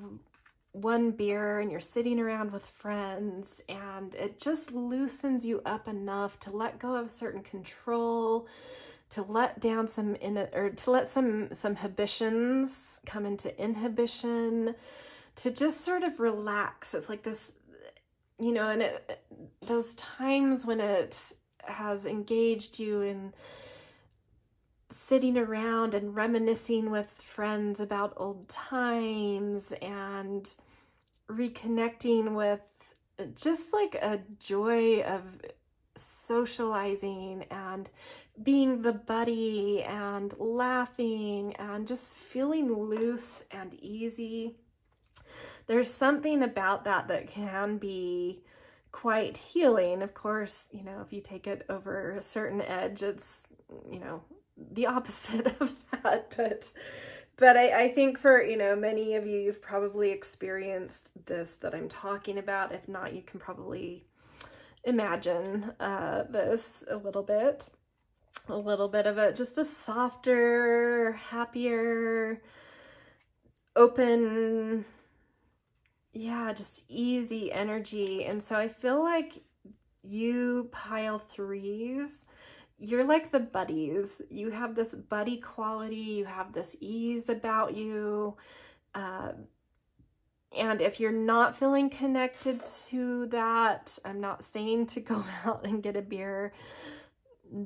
one beer and you're sitting around with friends, and it just loosens you up enough to let go of certain control, to let down some, to let some inhibitions come into inhibition, to just sort of relax. It's like this, you know, and those times when it has engaged you in sitting around and reminiscing with friends about old times and reconnecting with just like a joy of socializing and being the buddy and laughing and just feeling loose and easy. There's something about that can be quite healing. Of course, you know, if you take it over a certain edge, it's, you know, the opposite of that. But I think for, you know, many of you, you've probably experienced this that I'm talking about. If not, you can probably imagine this a little bit of it, just a softer, happier, open, yeah, just easy energy. And so I feel like you pile threes, you're like the buddies. You have this buddy quality, you have this ease about you. And if you're not feeling connected to that, I'm not saying to go out and get a beer,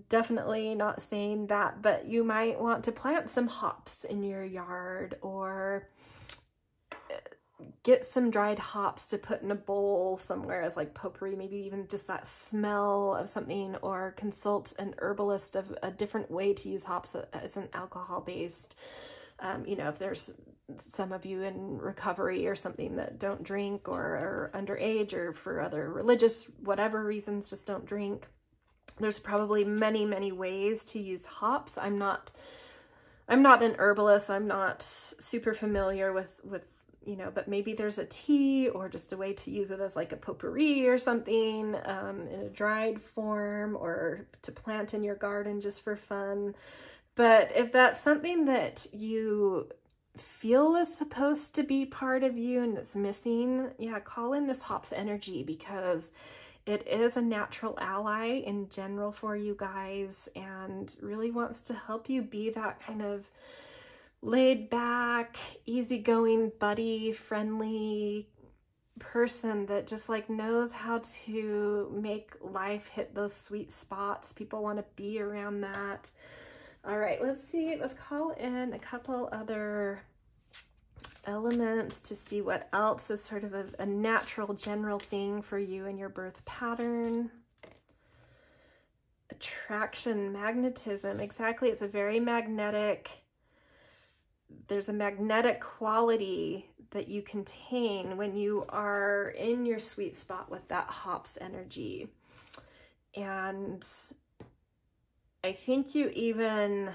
definitely not saying that, but you might want to plant some hops in your yard, or get some dried hops to put in a bowl somewhere as like potpourri, maybe even just that smell of something, or consult an herbalist of a different way to use hops as an alcohol-based. You know, if there's some of you in recovery or something that don't drink, or are underage, or for other religious, whatever reasons, just don't drink. There's probably many, many ways to use hops. I'm not an herbalist. I'm not super familiar with, you know, but maybe there's a tea or just a way to use it as like a potpourri or something, in a dried form, or to plant in your garden just for fun. But if that's something that you feel is supposed to be part of you and it's missing, yeah, call in this hops energy, because it is a natural ally in general for you guys, and really wants to help you be that kind of laid back, easygoing, buddy, friendly person that just like knows how to make life hit those sweet spots. People want to be around that. All right, let's see. Let's call in a couple other elements to see what else is sort of a natural general thing for you in your birth pattern. Attraction, magnetism, exactly. It's a very magnetic, there's a magnetic quality that you contain when you are in your sweet spot with that hops energy. And I think you even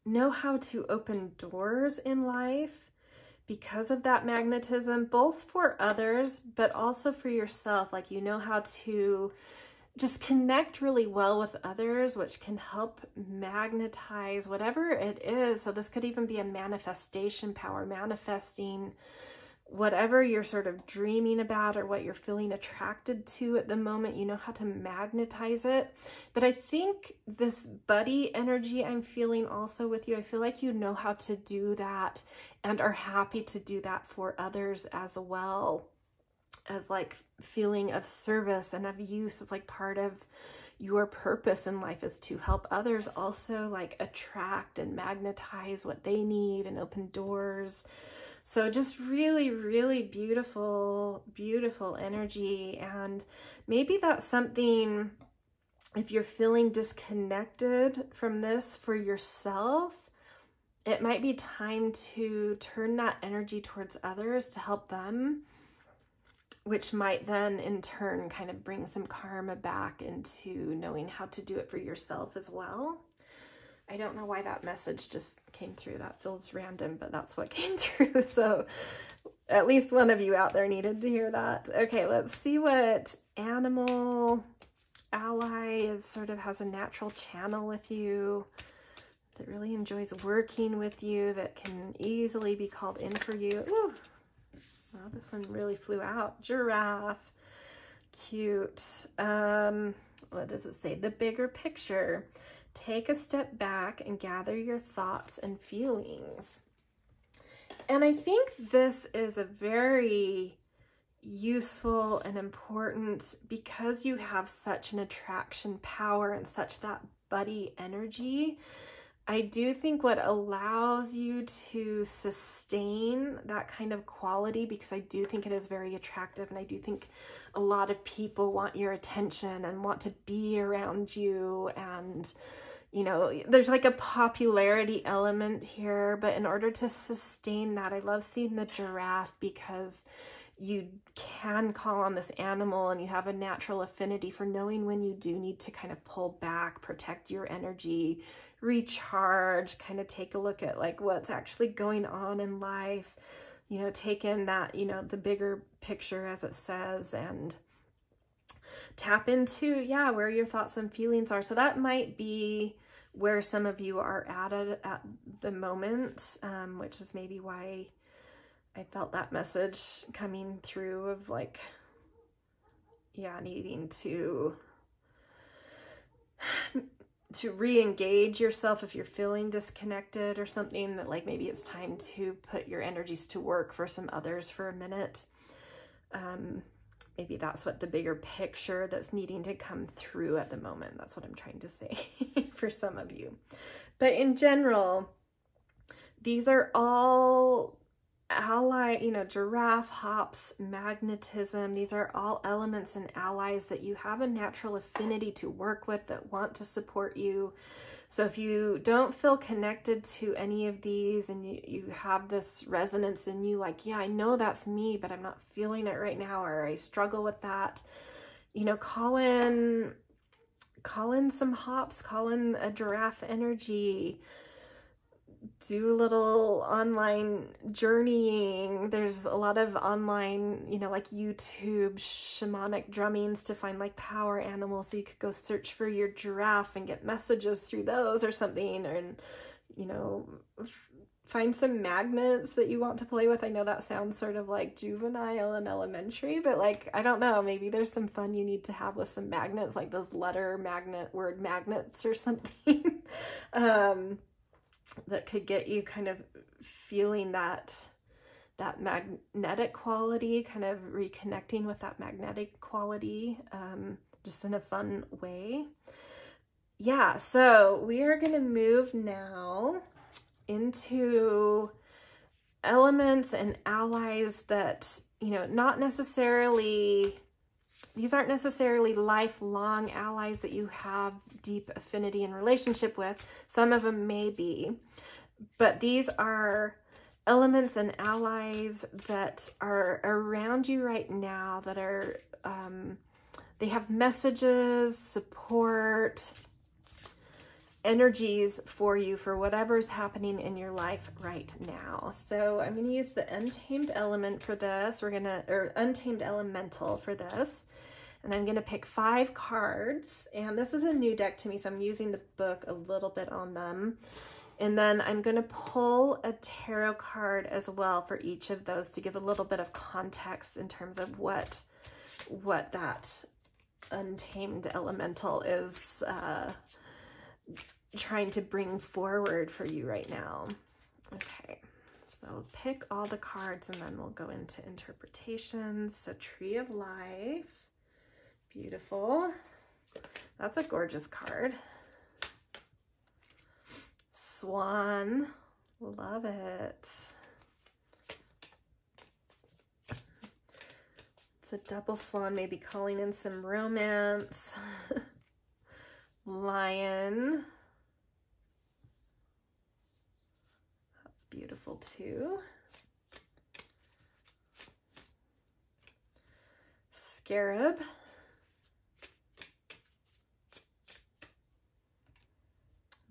know how to open doors in life because of that magnetism, both for others, but also for yourself. Like, you know how to just connect really well with others, which can help magnetize whatever it is. So this could even be a manifestation power, manifesting whatever you're sort of dreaming about or what you're feeling attracted to at the moment. You know how to magnetize it. But I think this buddy energy I'm feeling also with you, I feel like you know how to do that and are happy to do that for others as well, as like feeling of service and of use. It's like part of your purpose in life is to help others also like attract and magnetize what they need and open doors. So just really, really beautiful, beautiful energy. And maybe that's something, if you're feeling disconnected from this for yourself, it might be time to turn that energy towards others to help them, which might then in turn kind of bring some karma back into knowing how to do it for yourself as well. I don't know why that message just came through. That feels random, but that's what came through. So at least one of you out there needed to hear that. Okay, let's see what animal ally is, sort of has a natural channel with you, that really enjoys working with you, that can easily be called in for you. Ooh. Well, this one really flew out. Giraffe. Cute. What does it say? The bigger picture. Take a step back and gather your thoughts and feelings. And I think this is a very useful and important, because you have such an attraction power and such that buddy energy. I do think what allows you to sustain that kind of quality, because I do think it is very attractive, and I do think a lot of people want your attention and want to be around you, and you know, there's like a popularity element here, but in order to sustain that, I love seeing the giraffe, because you can call on this animal and you have a natural affinity for knowing when you do need to kind of pull back, protect your energy, recharge, kind of take a look at like what's actually going on in life, you know, take in that, you know, the bigger picture as it says, and tap into, yeah, where your thoughts and feelings are. So that might be where some of you are at the moment, which is maybe why I felt that message coming through of like, yeah, needing to re-engage yourself if you're feeling disconnected or something, that like maybe it's time to put your energies to work for some others for a minute. Maybe that's what the bigger picture that's needing to come through at the moment. That's what I'm trying to say for some of you. But in general, these are all ally, you know, giraffe, hops, magnetism. These are all elements and allies that you have a natural affinity to work with, that want to support you. So if you don't feel connected to any of these, and you have this resonance in you, like, yeah, I know that's me, but I'm not feeling it right now, or I struggle with that, you know, call in some hops, call in a giraffe energy, do a little online journeying. There's a lot of online, you know, like YouTube shamanic drummings to find like power animals. So you could go search for your giraffe and get messages through those or something, and, you know, find some magnets that you want to play with. I know that sounds sort of like juvenile and elementary, but like, I don't know, maybe there's some fun you need to have with some magnets, like those letter magnet, word magnets or something. That could get you kind of feeling that magnetic quality, kind of reconnecting with that magnetic quality, just in a fun way. Yeah, so we are going to move now into elements and allies that, you know, not necessarily, these aren't necessarily lifelong allies that you have deep affinity and relationship with. Some of them may be, but these are elements and allies that are around you right now, that are they have messages, support, energies for you for whatever's happening in your life right now. So I'm going to use the Untamed Element for this. Or Untamed Elemental for this. And I'm going to pick 5 cards. And this is a new deck to me, so I'm using the book a little bit on them. And then I'm going to pull a tarot card as well for each of those to give a little bit of context in terms of what that Untamed Elemental is trying to bring forward for you right now. Okay, so pick all the cards and then we'll go into interpretations. So Tree of Life, beautiful. That's a gorgeous card. Swan, love it. It's a double swan, maybe calling in some romance. Lion. That's beautiful too. Scarab.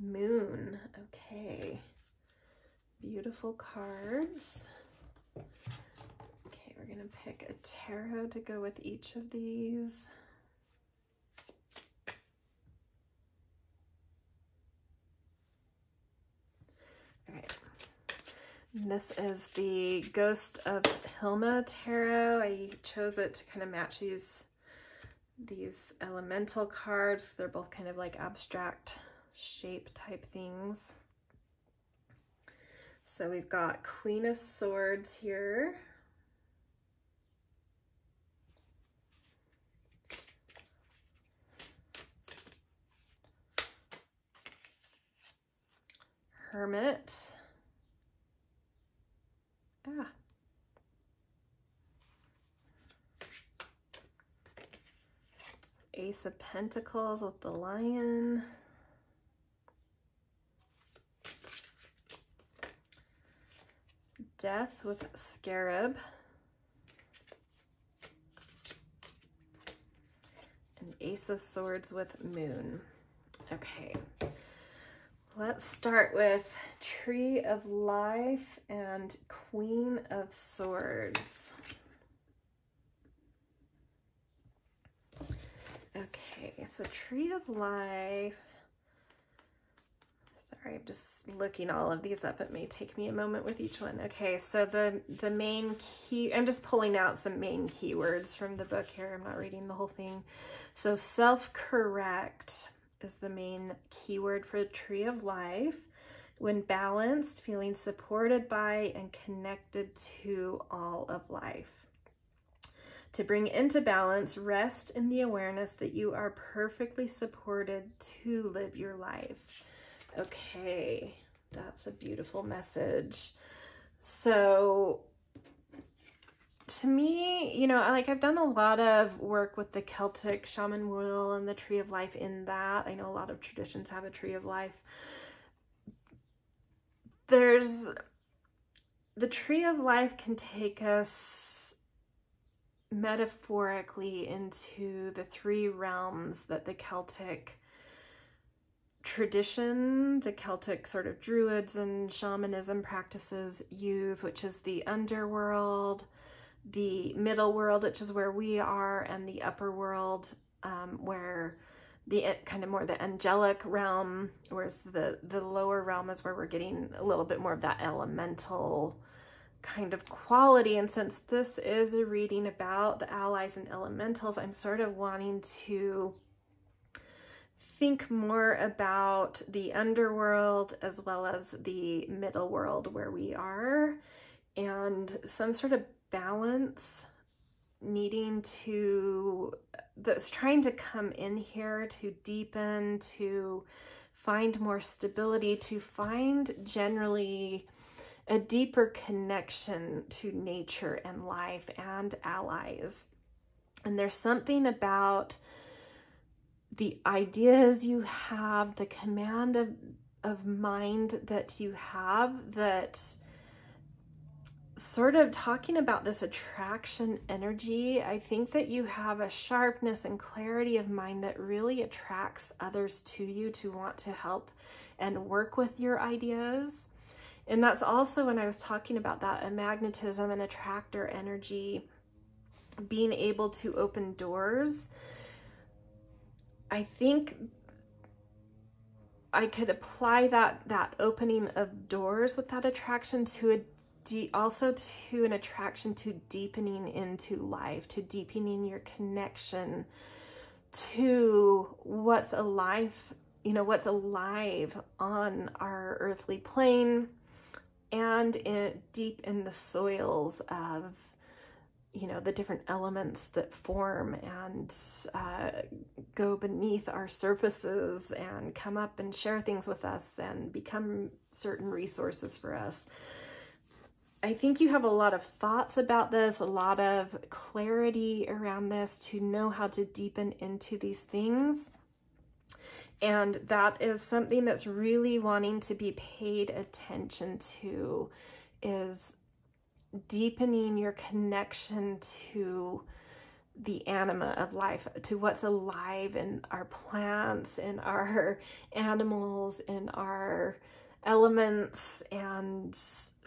Moon. Okay. Beautiful cards. Okay, we're going to pick a tarot to go with each of these. Okay. And this is the Ghost of Hilma tarot. I chose it to kind of match these elemental cards. They're both kind of like abstract shape type things. So we've got Queen of Swords here. Hermit. Ace of Pentacles with the Lion. Death with Scarab. And Ace of Swords with Moon. Okay. Let's start with Tree of Life and Queen of Swords. Okay, so Tree of Life. Sorry, I'm just looking all of these up. It may take me a moment with each one. Okay, so the main key, I'm just pulling out some main keywords from the book here. I'm not reading the whole thing. So self-correct is the main keyword for the Tree of Life. When balanced, feeling supported by and connected to all of life. To bring into balance, rest in the awareness that you are perfectly supported to live your life. Okay, that's a beautiful message. So to me, you know, I've done a lot of work with the Celtic shaman wheel and the Tree of Life in that. I know a lot of traditions have a Tree of Life. The Tree of Life can take us metaphorically into the 3 realms that the Celtic tradition, the Celtic sort of druids and shamanism practices use, which is the underworld, the middle world, which is where we are, and the upper world, where the kind of more the angelic realm, whereas the lower realm is where we're getting a little bit more of that elemental kind of quality. And since this is a reading about the allies and elementals, I'm sort of wanting to think more about the underworld as well as the middle world where we are, and some sort of balance that's trying to come in here to deepen, to find more stability, to find generally a deeper connection to nature and life and allies. And there's something about the ideas you have, the command of mind that you have, that sort of talking about this attraction energy, I think that you have a sharpness and clarity of mind that really attracts others to you to want to help and work with your ideas. And that's also when I was talking about that, a magnetism and attractor energy, being able to open doors. I think I could apply that opening of doors with that attraction to also to an attraction to deepening into life, to deepening your connection to what's alive, what's alive on our earthly plane and deep in the soils of, the different elements that form and go beneath our surfaces and come up and share things with us and become certain resources for us. I think you have a lot of thoughts about this, a lot of clarity around this to know how to deepen into these things. And that is something that's really wanting to be paid attention to, is deepening your connection to the anima of life, to what's alive in our plants, in our animals, in our elements, and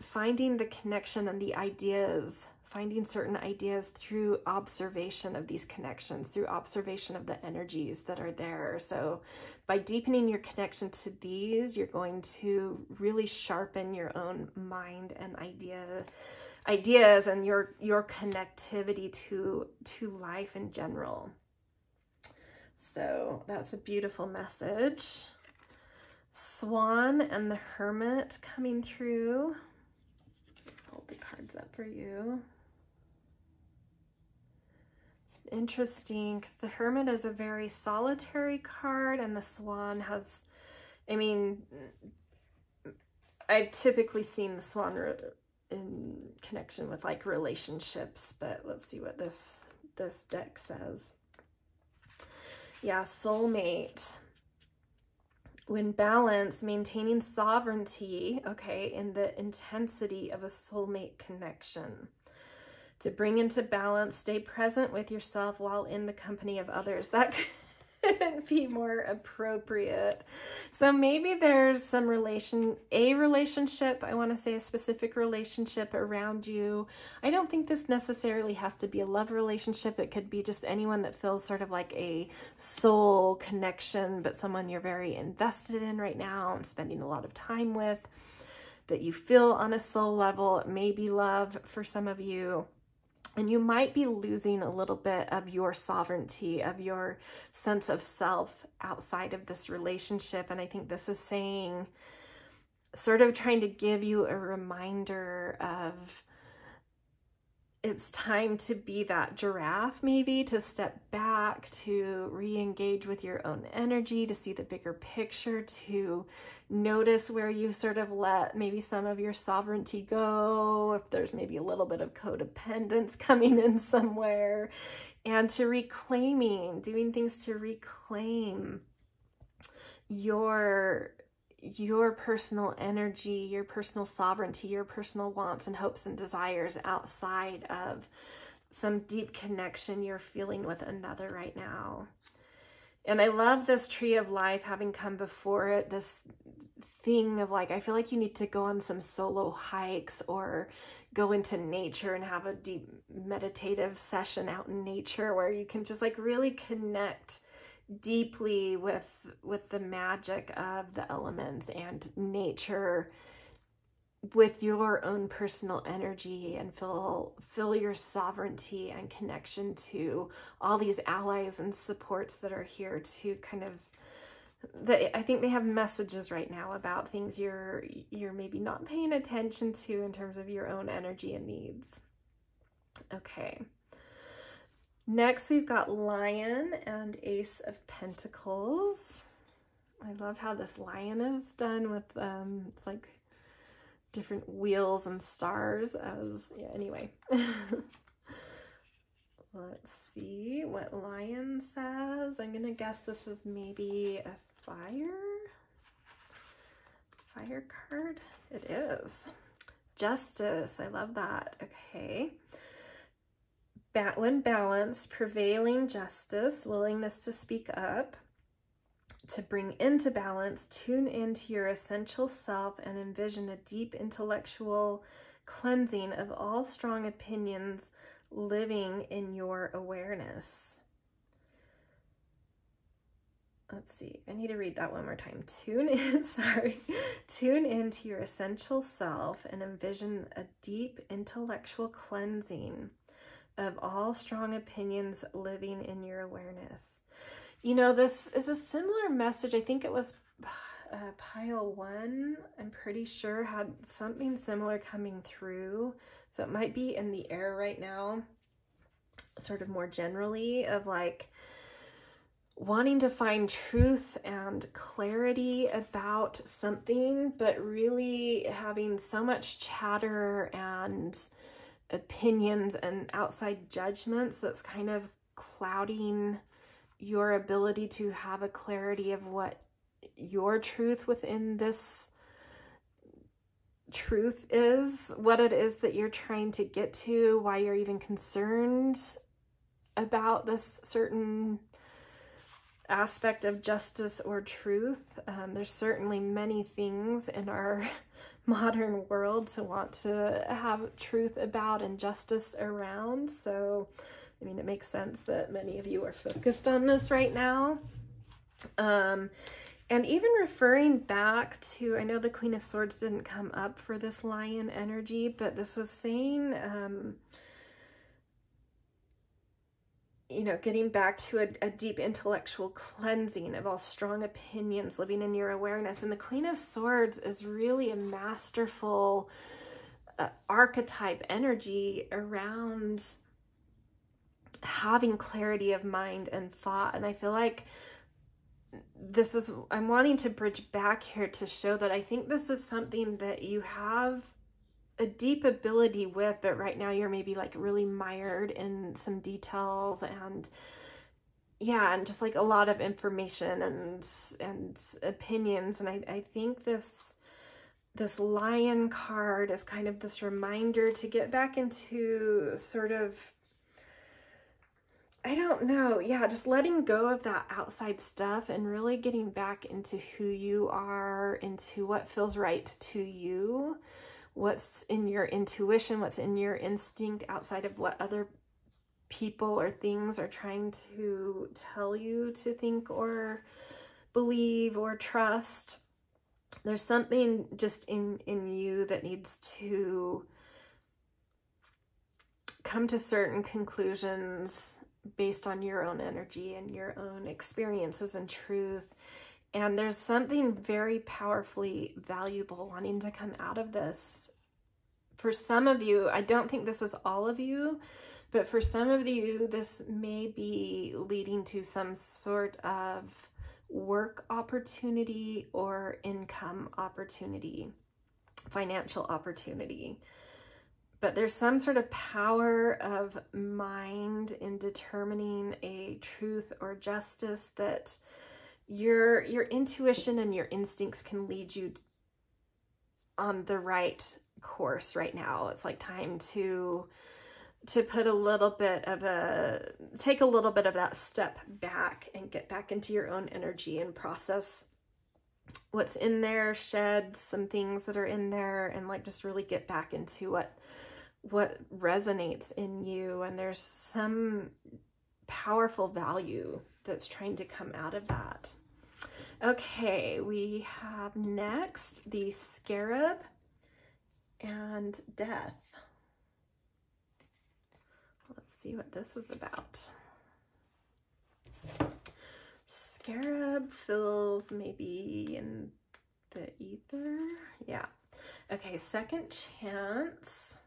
finding the connection and the ideas, finding certain ideas through observation of these connections, through observation of the energies that are there. So by deepening your connection to these, you're going to really sharpen your own mind and ideas and your connectivity to life in general. So that's a beautiful message. Swan and the Hermit coming through. Hold the cards up for you. It's interesting because the Hermit is a very solitary card, and the Swan has, I've typically seen the Swan in connection with like relationships, but let's see what this deck says. Yeah, soulmate. When balanced, maintaining sovereignty, okay, in the intensity of a soulmate connection. To bring into balance, stay present with yourself while in the company of others. That couldn't be more appropriate. So maybe there's some relationship, I want to say a specific relationship around you. I don't think this necessarily has to be a love relationship. It could be just anyone that feels sort of like a soul connection, but someone you're very invested in right now and spending a lot of time with, that you feel on a soul level. It may be love for some of you. And you might be losing a little bit of your sovereignty, of your sense of self outside of this relationship. And I think this is saying, sort of trying to give you a reminder of, it's time to be that giraffe, maybe to step back, to re-engage with your own energy, to see the bigger picture, to notice where you sort of let maybe some of your sovereignty go, if there's maybe a little bit of codependence coming in somewhere, and to doing things to reclaim your personal energy, your personal sovereignty, your personal wants and hopes and desires outside of some deep connection you're feeling with another right now. And I love this tree of life having come before it, this thing of like, I feel like you need to go on some solo hikes or go into nature and have a deep meditative session out in nature where you can just like really connect deeply with the magic of the elements and nature, with your own personal energy, and feel your sovereignty and connection to all these allies and supports that are here to kind of, I think they have messages right now about things you're maybe not paying attention to in terms of your own energy and needs. Okay. Next, we've got Lion and Ace of Pentacles. I love how this lion is done with, it's like different wheels and stars as, yeah, anyway. Let's see what Lion says. I'm gonna guess this is maybe a fire card. It is. Justice. I love that. Okay. When balanced, prevailing justice, willingness to speak up. To bring into balance, tune into your essential self and envision a deep intellectual cleansing of all strong opinions living in your awareness. Let's see, I need to read that one more time. Tune into your essential self and envision a deep intellectual cleansing of all strong opinions living in your awareness. You know, this is a similar message. I think it was pile 1, I'm pretty sure, had something similar coming through. So it might be in the air right now, sort of more generally, of like wanting to find truth and clarity about something, but really having so much chatter and opinions and outside judgments that's kind of clouding your ability to have a clarity of what your truth within this truth is, what it is that you're trying to get to, why you're even concerned about this certain aspect of justice or truth. There's certainly many things in our modern world to want to have truth about and justice around. So, I mean, it makes sense that many of you are focused on this right now. And even referring back to, I know the Queen of Swords didn't come up for this lion energy, but this was saying, you know, getting back to a deep intellectual cleansing of all strong opinions living in your awareness. And the Queen of Swords is really a masterful archetype energy around having clarity of mind and thought. And I feel like this is, I'm wanting to bridge back here to show that I think this is something that you have a deep ability with, but right now you're maybe like really mired in some details and yeah, and just like a lot of information and opinions. And I think this lion card is kind of this reminder to get back into sort of, I don't know, yeah, just letting go of that outside stuff and really getting back into who you are, into what feels right to you, what's in your intuition, what's in your instinct outside of what other people or things are trying to tell you to think or believe or trust. There's something just in you that needs to come to certain conclusions based on your own energy and your own experiences and truth. And there's something very powerfully valuable wanting to come out of this. For some of you, I don't think this is all of you, but for some of you, this may be leading to some sort of work opportunity or income opportunity, financial opportunity. But there's some sort of power of mind in determining a truth or justice that your intuition and your instincts can lead you on the right course right now. It's like time to put a little bit of take a little bit of that step back and get back into your own energy and process what's in there, shed some things that are in there, and like just really get back into what resonates in you. And there's some powerful value that's trying to come out of that. Okay, we have next the Scarab and Death. Let's see what this is about. Scarab feels maybe in the ether. Yeah. Okay, second chance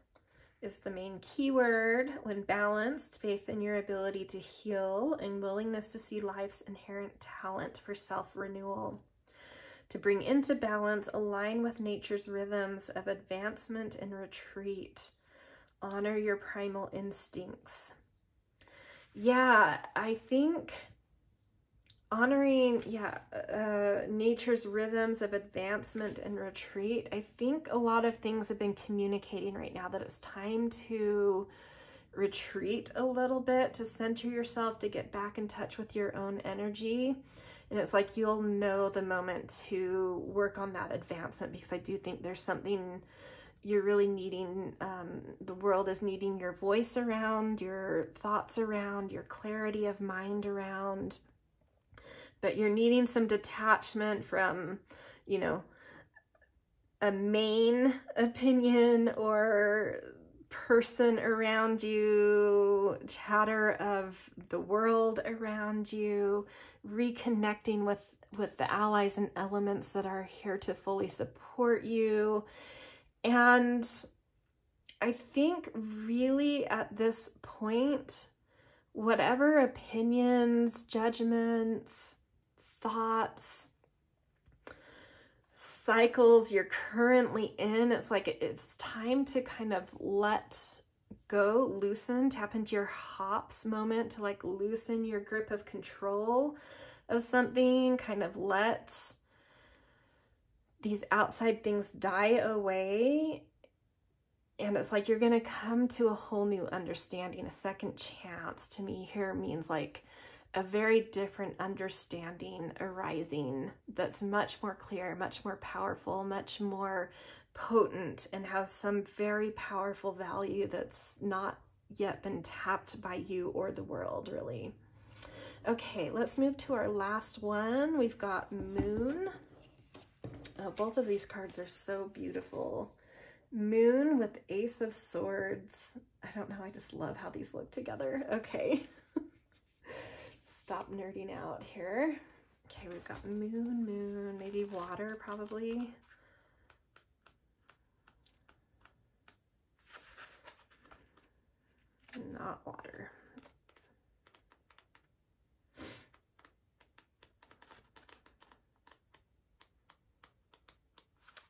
is the main keyword. When balanced, faith in your ability to heal and willingness to see life's inherent talent for self-renewal. To bring into balance, align with nature's rhythms of advancement and retreat. Honor your primal instincts. Yeah, I think honoring, nature's rhythms of advancement and retreat. I think a lot of things have been communicating right now that it's time to retreat a little bit, to center yourself, to get back in touch with your own energy. And it's like you'll know the moment to work on that advancement, because I do think there's something you're really needing. The world is needing your voice around, your thoughts around, your clarity of mind around. But you're needing some detachment from, you know, a main opinion or person around you, chatter of the world around you, reconnecting with the allies and elements that are here to fully support you. And I think really at this point, whatever opinions, judgments, thoughts, cycles you're currently in, it's like it's time to kind of let go, loosen, tap into your hops moment to like loosen your grip of control of something, kind of let these outside things die away. And it's like you're going to come to a whole new understanding. A second chance to me here means like a very different understanding arising that's much more clear, much more powerful, much more potent, and has some very powerful value that's not yet been tapped by you or the world, really. Okay, let's move to our last one. We've got Moon. Oh, both of these cards are so beautiful. Moon with Ace of Swords. I don't know, I just love how these look together. Okay. Stop nerding out here. Okay, we've got moon, maybe water probably. Not water.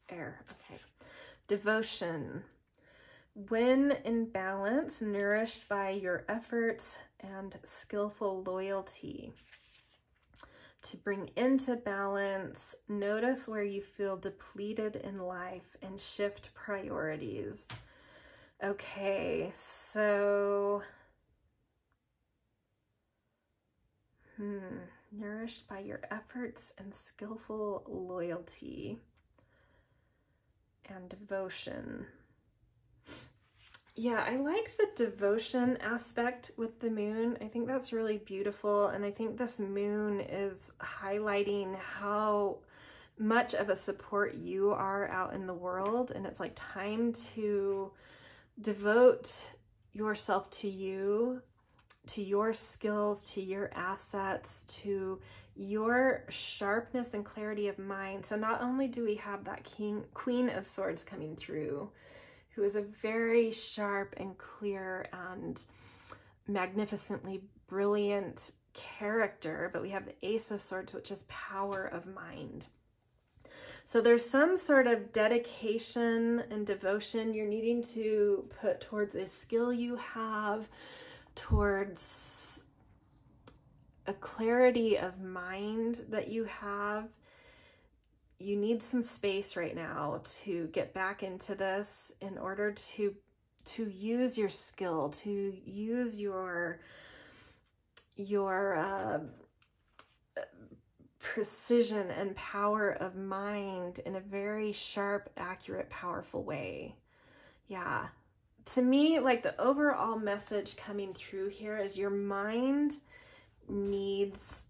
Air, okay. Devotion. When in balance, nourished by your efforts and skillful loyalty. To bring into balance, notice where you feel depleted in life and shift priorities. Okay, so nourished by your efforts and skillful loyalty and devotion. Yeah, I like the devotion aspect with the moon. I think that's really beautiful. And I think this moon is highlighting how much of a support you are out in the world. And it's like time to devote yourself to you, to your skills, to your assets, to your sharpness and clarity of mind. So not only do we have that Queen of Swords coming through, who is a very sharp and clear and magnificently brilliant character, but we have the Ace of Swords, which is power of mind. So there's some sort of dedication and devotion you're needing to put towards a skill you have, towards a clarity of mind that you have. You need some space right now to get back into this in order to use your skill, to use your precision and power of mind in a very sharp, accurate, powerful way. Yeah. To me, like the overall message coming through here is your mind needs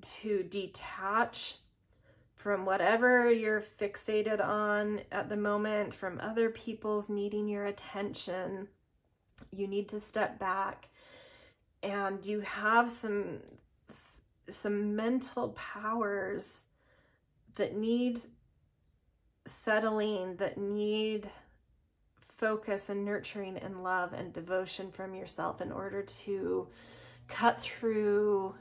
to detach from whatever you're fixated on at the moment, from other people's needing your attention. You need to step back, and you have some mental powers that need settling, that need focus and nurturing and love and devotion from yourself in order to cut through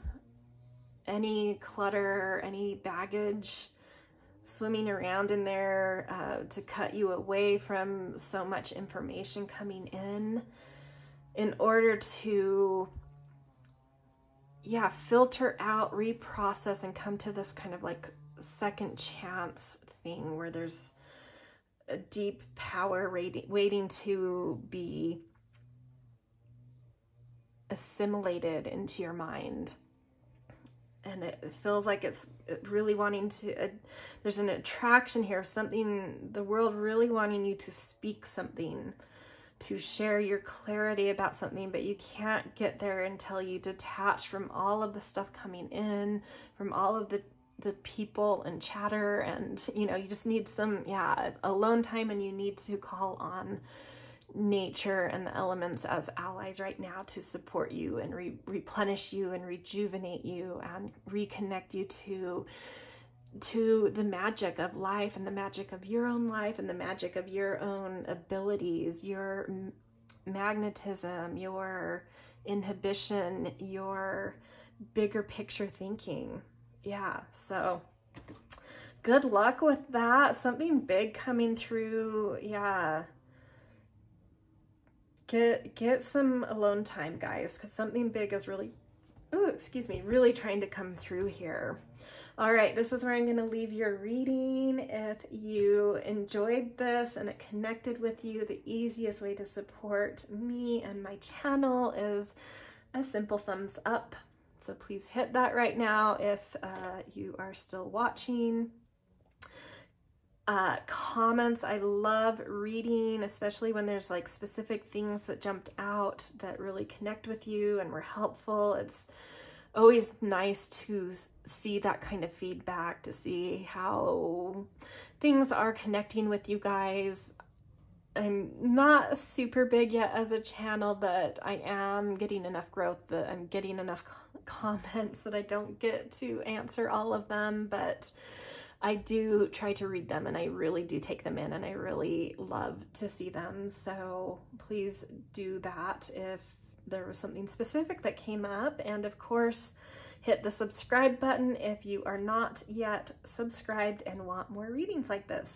any clutter, any baggage swimming around in there, to cut you away from so much information coming in order to, yeah, filter out, reprocess, and come to this kind of like second chance thing where there's a deep power waiting to be assimilated into your mind. And it feels like it's really wanting to, there's an attraction here, something, the world really wanting you to speak something, to share your clarity about something, but you can't get there until you detach from all of the stuff coming in, from all of the people and chatter, and, you know, you just need some, yeah, alone time, and you need to call on nature and the elements as allies right now to support you and replenish you and rejuvenate you and reconnect you to the magic of life and the magic of your own life and the magic of your own abilities, your magnetism, your inhibition, your bigger picture thinking. Yeah, so good luck with that. Something big coming through. Yeah. Get some alone time, guys, because something big is really, oh, excuse me, really trying to come through here. All right, this is where I'm going to leave your reading. If you enjoyed this and it connected with you, the easiest way to support me and my channel is a simple thumbs up. So please hit that right now if you are still watching. Comments, I love reading, especially when there's like specific things that jumped out that really connect with you and were helpful. It's always nice to see that kind of feedback, to see how things are connecting with you guys. I'm not super big yet as a channel, but I am getting enough growth that I'm getting enough comments that I don't get to answer all of them, but I do try to read them, and I really do take them in, and I really love to see them. So please do that if there was something specific that came up. And of course, hit the subscribe button if you are not yet subscribed and want more readings like this.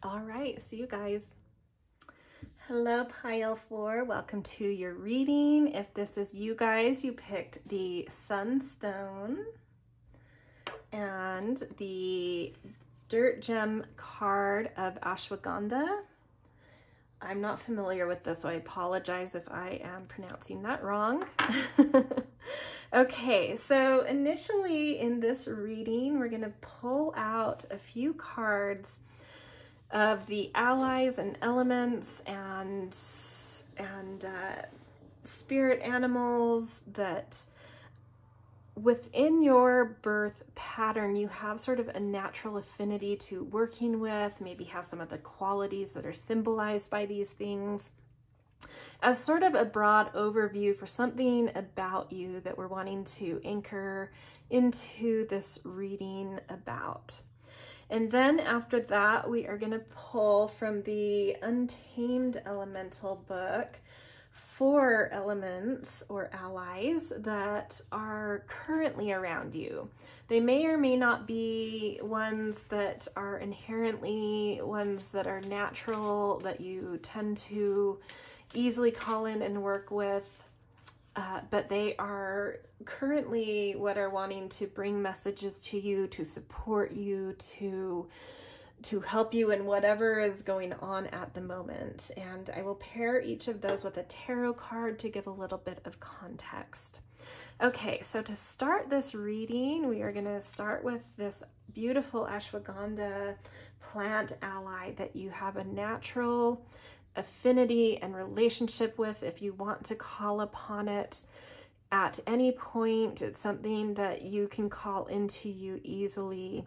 All right, see you guys. Hello, Pile 4. Welcome to your reading. If this is you guys, you picked the Sunstone and the Dirt Gem card of Ashwagandha. I'm not familiar with this, so I apologize if I am pronouncing that wrong. Okay, so initially in this reading, we're going to pull out a few cards of the allies and elements and spirit animals that within your birth pattern, you have sort of a natural affinity to working with, maybe have some of the qualities that are symbolized by these things, as sort of a broad overview for something about you that we're wanting to anchor into this reading about. And then after that, we are going to pull from the Untamed Elemental book 4 elements or allies that are currently around you. They may or may not be ones that are inherently ones that are natural, that you tend to easily call in and work with, but they are currently what are wanting to bring messages to you, to support you, to help you in whatever is going on at the moment. And I will pair each of those with a tarot card to give a little bit of context. Okay, so to start this reading, we are going to start with this beautiful ashwagandha plant ally that you have a natural affinity and relationship with. If you want to call upon it at any point, it's something that you can call into you easily.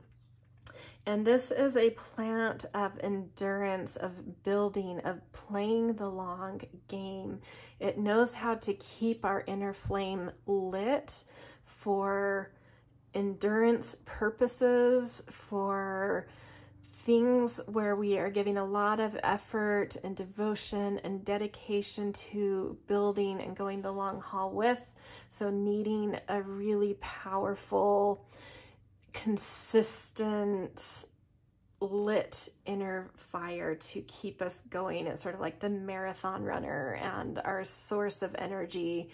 And this is a plant of endurance, of building, of playing the long game. It knows how to keep our inner flame lit for endurance purposes, for things where we are giving a lot of effort and devotion and dedication to building and going the long haul with. So needing a really powerful, consistent, lit inner fire to keep us going. It's sort of like the marathon runner and our source of energy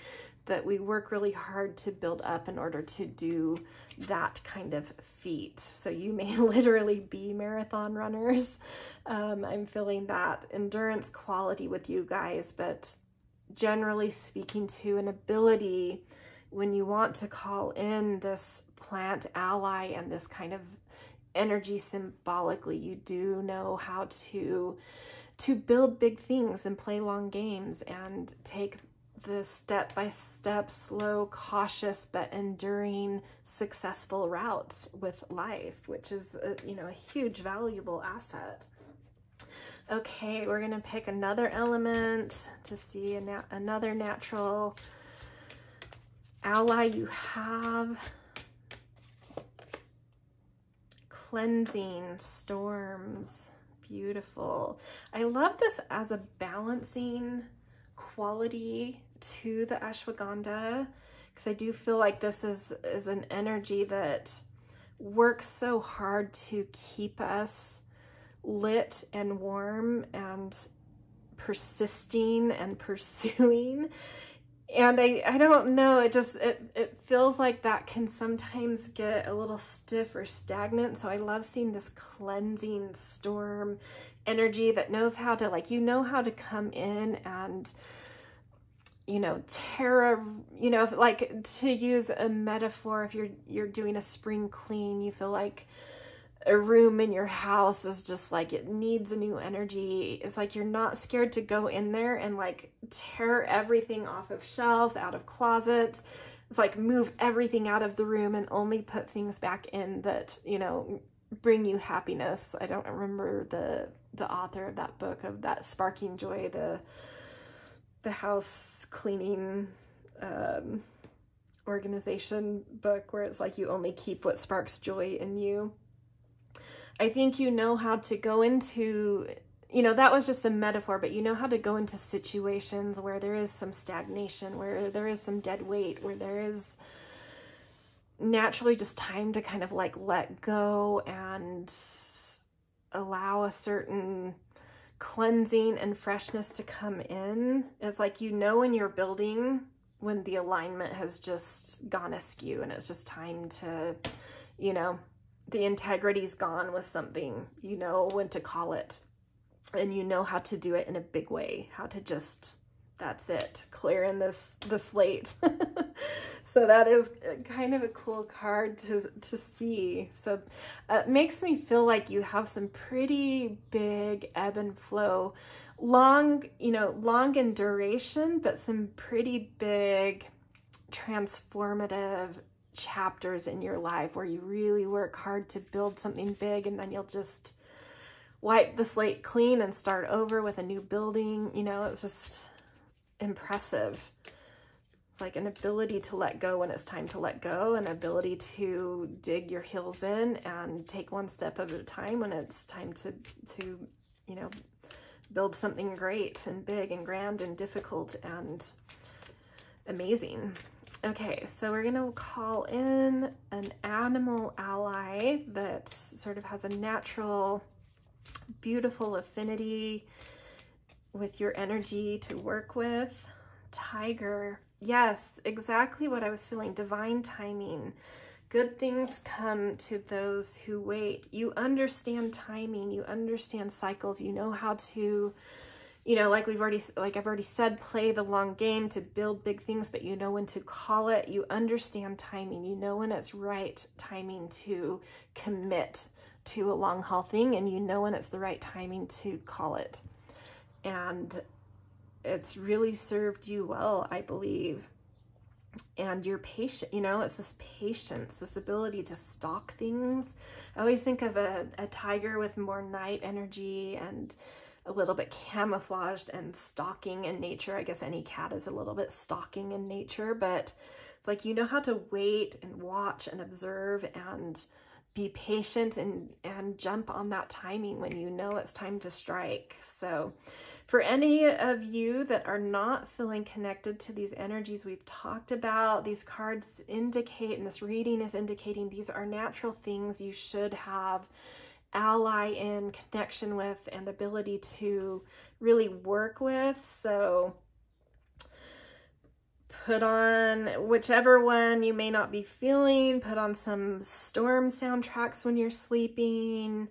that we work really hard to build up in order to do that kind of feat. So you may literally be marathon runners. I'm feeling that endurance quality with you guys, but generally speaking to an ability when you want to call in this plant ally and this kind of energy symbolically, you do know how to build big things and play long games and take the step-by-step, slow, cautious, but enduring, successful routes with life, which is a huge, valuable asset. Okay, we're gonna pick another element to see another natural ally you have. Cleansing, storms, beautiful. I love this as a balancing quality to the ashwagandha, because I do feel like this is an energy that works so hard to keep us lit and warm and persisting and pursuing. And I don't know, it feels like that can sometimes get a little stiff or stagnant. So I love seeing this cleansing storm energy that knows how to, like, how to come in and, like, to use a metaphor, if you're doing a spring clean, you feel like a room in your house is just like, it needs a new energy. It's like you're not scared to go in there and like tear everything off of shelves, out of closets. It's like move everything out of the room and only put things back in that, bring you happiness. I don't remember the author of that book, of that Sparking Joy, the house cleaning organization book, where it's like you only keep what sparks joy in you. I think how to go into, that was just a metaphor, but how to go into situations where there is some stagnation, where there is some dead weight, where there is naturally just time to kind of like let go and allow a certain cleansing and freshness to come in. It's like, when you're building, when the alignment has just gone askew and it's just time to, the integrity's gone with something, when to call it, and how to do it in a big way, how to just, that's it, clearing the slate. So that is kind of a cool card to see. So it makes me feel like you have some pretty big ebb and flow, long in duration, but some pretty big transformative chapters in your life where you really work hard to build something big, and then you'll just wipe the slate clean and start over with a new building. It's just impressive. It's like an ability to let go when it's time to let go, an ability to dig your heels in and take one step at a time when it's time to build something great and big and grand and difficult and amazing. Okay, so we're gonna call in an animal ally that sort of has a natural, beautiful affinity with your energy to work with. Tiger. Yes, exactly what I was feeling. Divine timing. Good things come to those who wait. You understand timing. You understand cycles. You know how to, like I've already said, play the long game to build big things, but you know when to call it. You understand timing. You know when it's right timing to commit to a long haul thing, and you know when it's the right timing to call it. And it's really served you well, I believe. And you're patient, it's this patience, this ability to stalk things. I always think of a tiger with more night energy and a little bit camouflaged and stalking in nature. I guess any cat is a little bit stalking in nature, but it's like, how to wait and watch and observe and be patient and jump on that timing when it's time to strike. So for any of you that are not feeling connected to these energies we've talked about, these cards indicate, and this reading is indicating, these are natural things you should have ally in, connection with, and ability to really work with. So put on whichever one you may not be feeling. Put on some storm soundtracks when you're sleeping.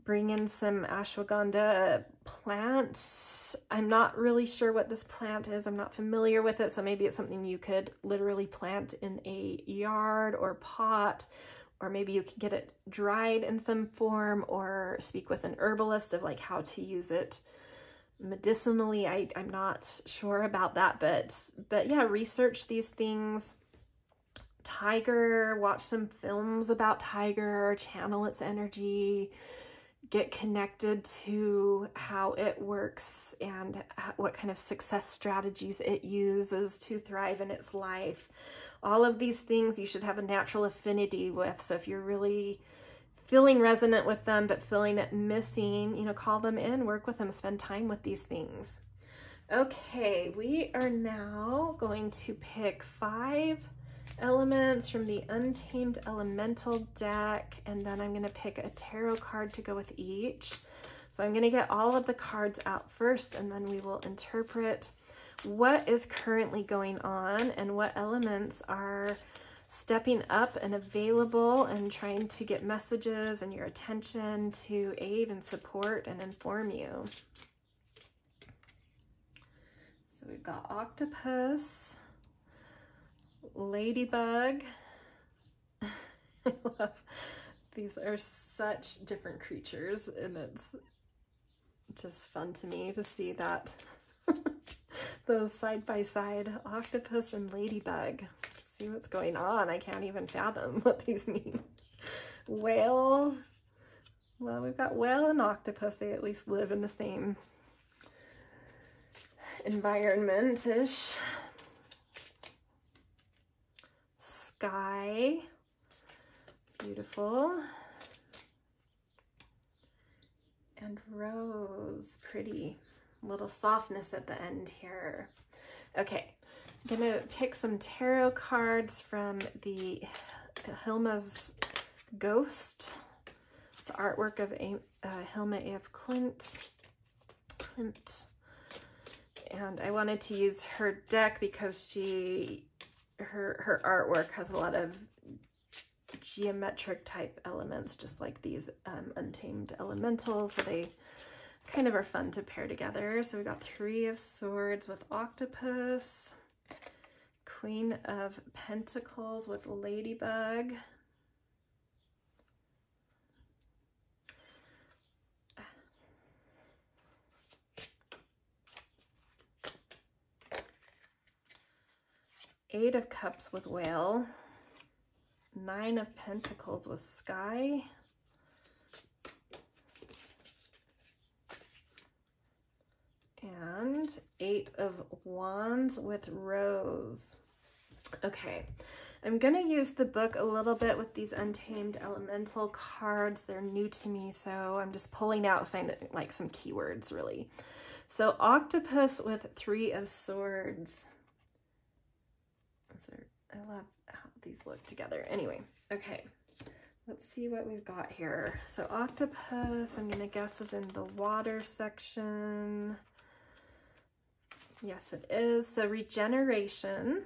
Bring in some ashwagandha plants. I'm not really sure what this plant is. I'm not familiar with it, so maybe it's something you could literally plant in a yard or pot, or maybe you could get it dried in some form, or speak with an herbalist of like how to use it medicinally. I'm not sure about that, but yeah, research these things. Tiger, watch some films about tiger, channel its energy, get connected to how it works and what kind of success strategies it uses to thrive in its life. All of these things you should have a natural affinity with. So if you're really feeling resonant with them but feeling it missing, you know, call them in, work with them, spend time with these things. Okay, we are now going to pick 5 elements from the Untamed Elemental deck, and then I'm going to pick a tarot card to go with each. So I'm going to get all of the cards out first, and then we will interpret what is currently going on and what elements are stepping up and available and trying to get messages and your attention to aid and support and inform you. So we've got octopus, ladybug. I love, these are such different creatures, and it's just fun to me to see that those side by side, octopus and ladybug. See what's going on. I can't even fathom what these mean. Whale. Well, we've got whale and octopus. They at least live in the same environment-ish. Sky. Beautiful. And rose. Pretty. A little softness at the end here. Okay. I'm going to pick some tarot cards from the Hilma's Ghost. It's artwork of Hilma A.F. Clint. And I wanted to use her deck because her artwork has a lot of geometric type elements, just like these Untamed Elementals. So they kind of are fun to pair together. So we got 3 of Swords with octopus. Queen of Pentacles with ladybug. Eight of Cups with whale. 9 of Pentacles with sky. And 8 of Wands with rose. Okay, I'm going to use the book a little bit with these Untamed Elemental cards. They're new to me, so I'm just pulling out like some keywords, really. So octopus with 3 of Swords. I love how these look together. Anyway, okay, let's see what we've got here. So octopus, I'm going to guess, is in the water section. Yes, it is. So regeneration.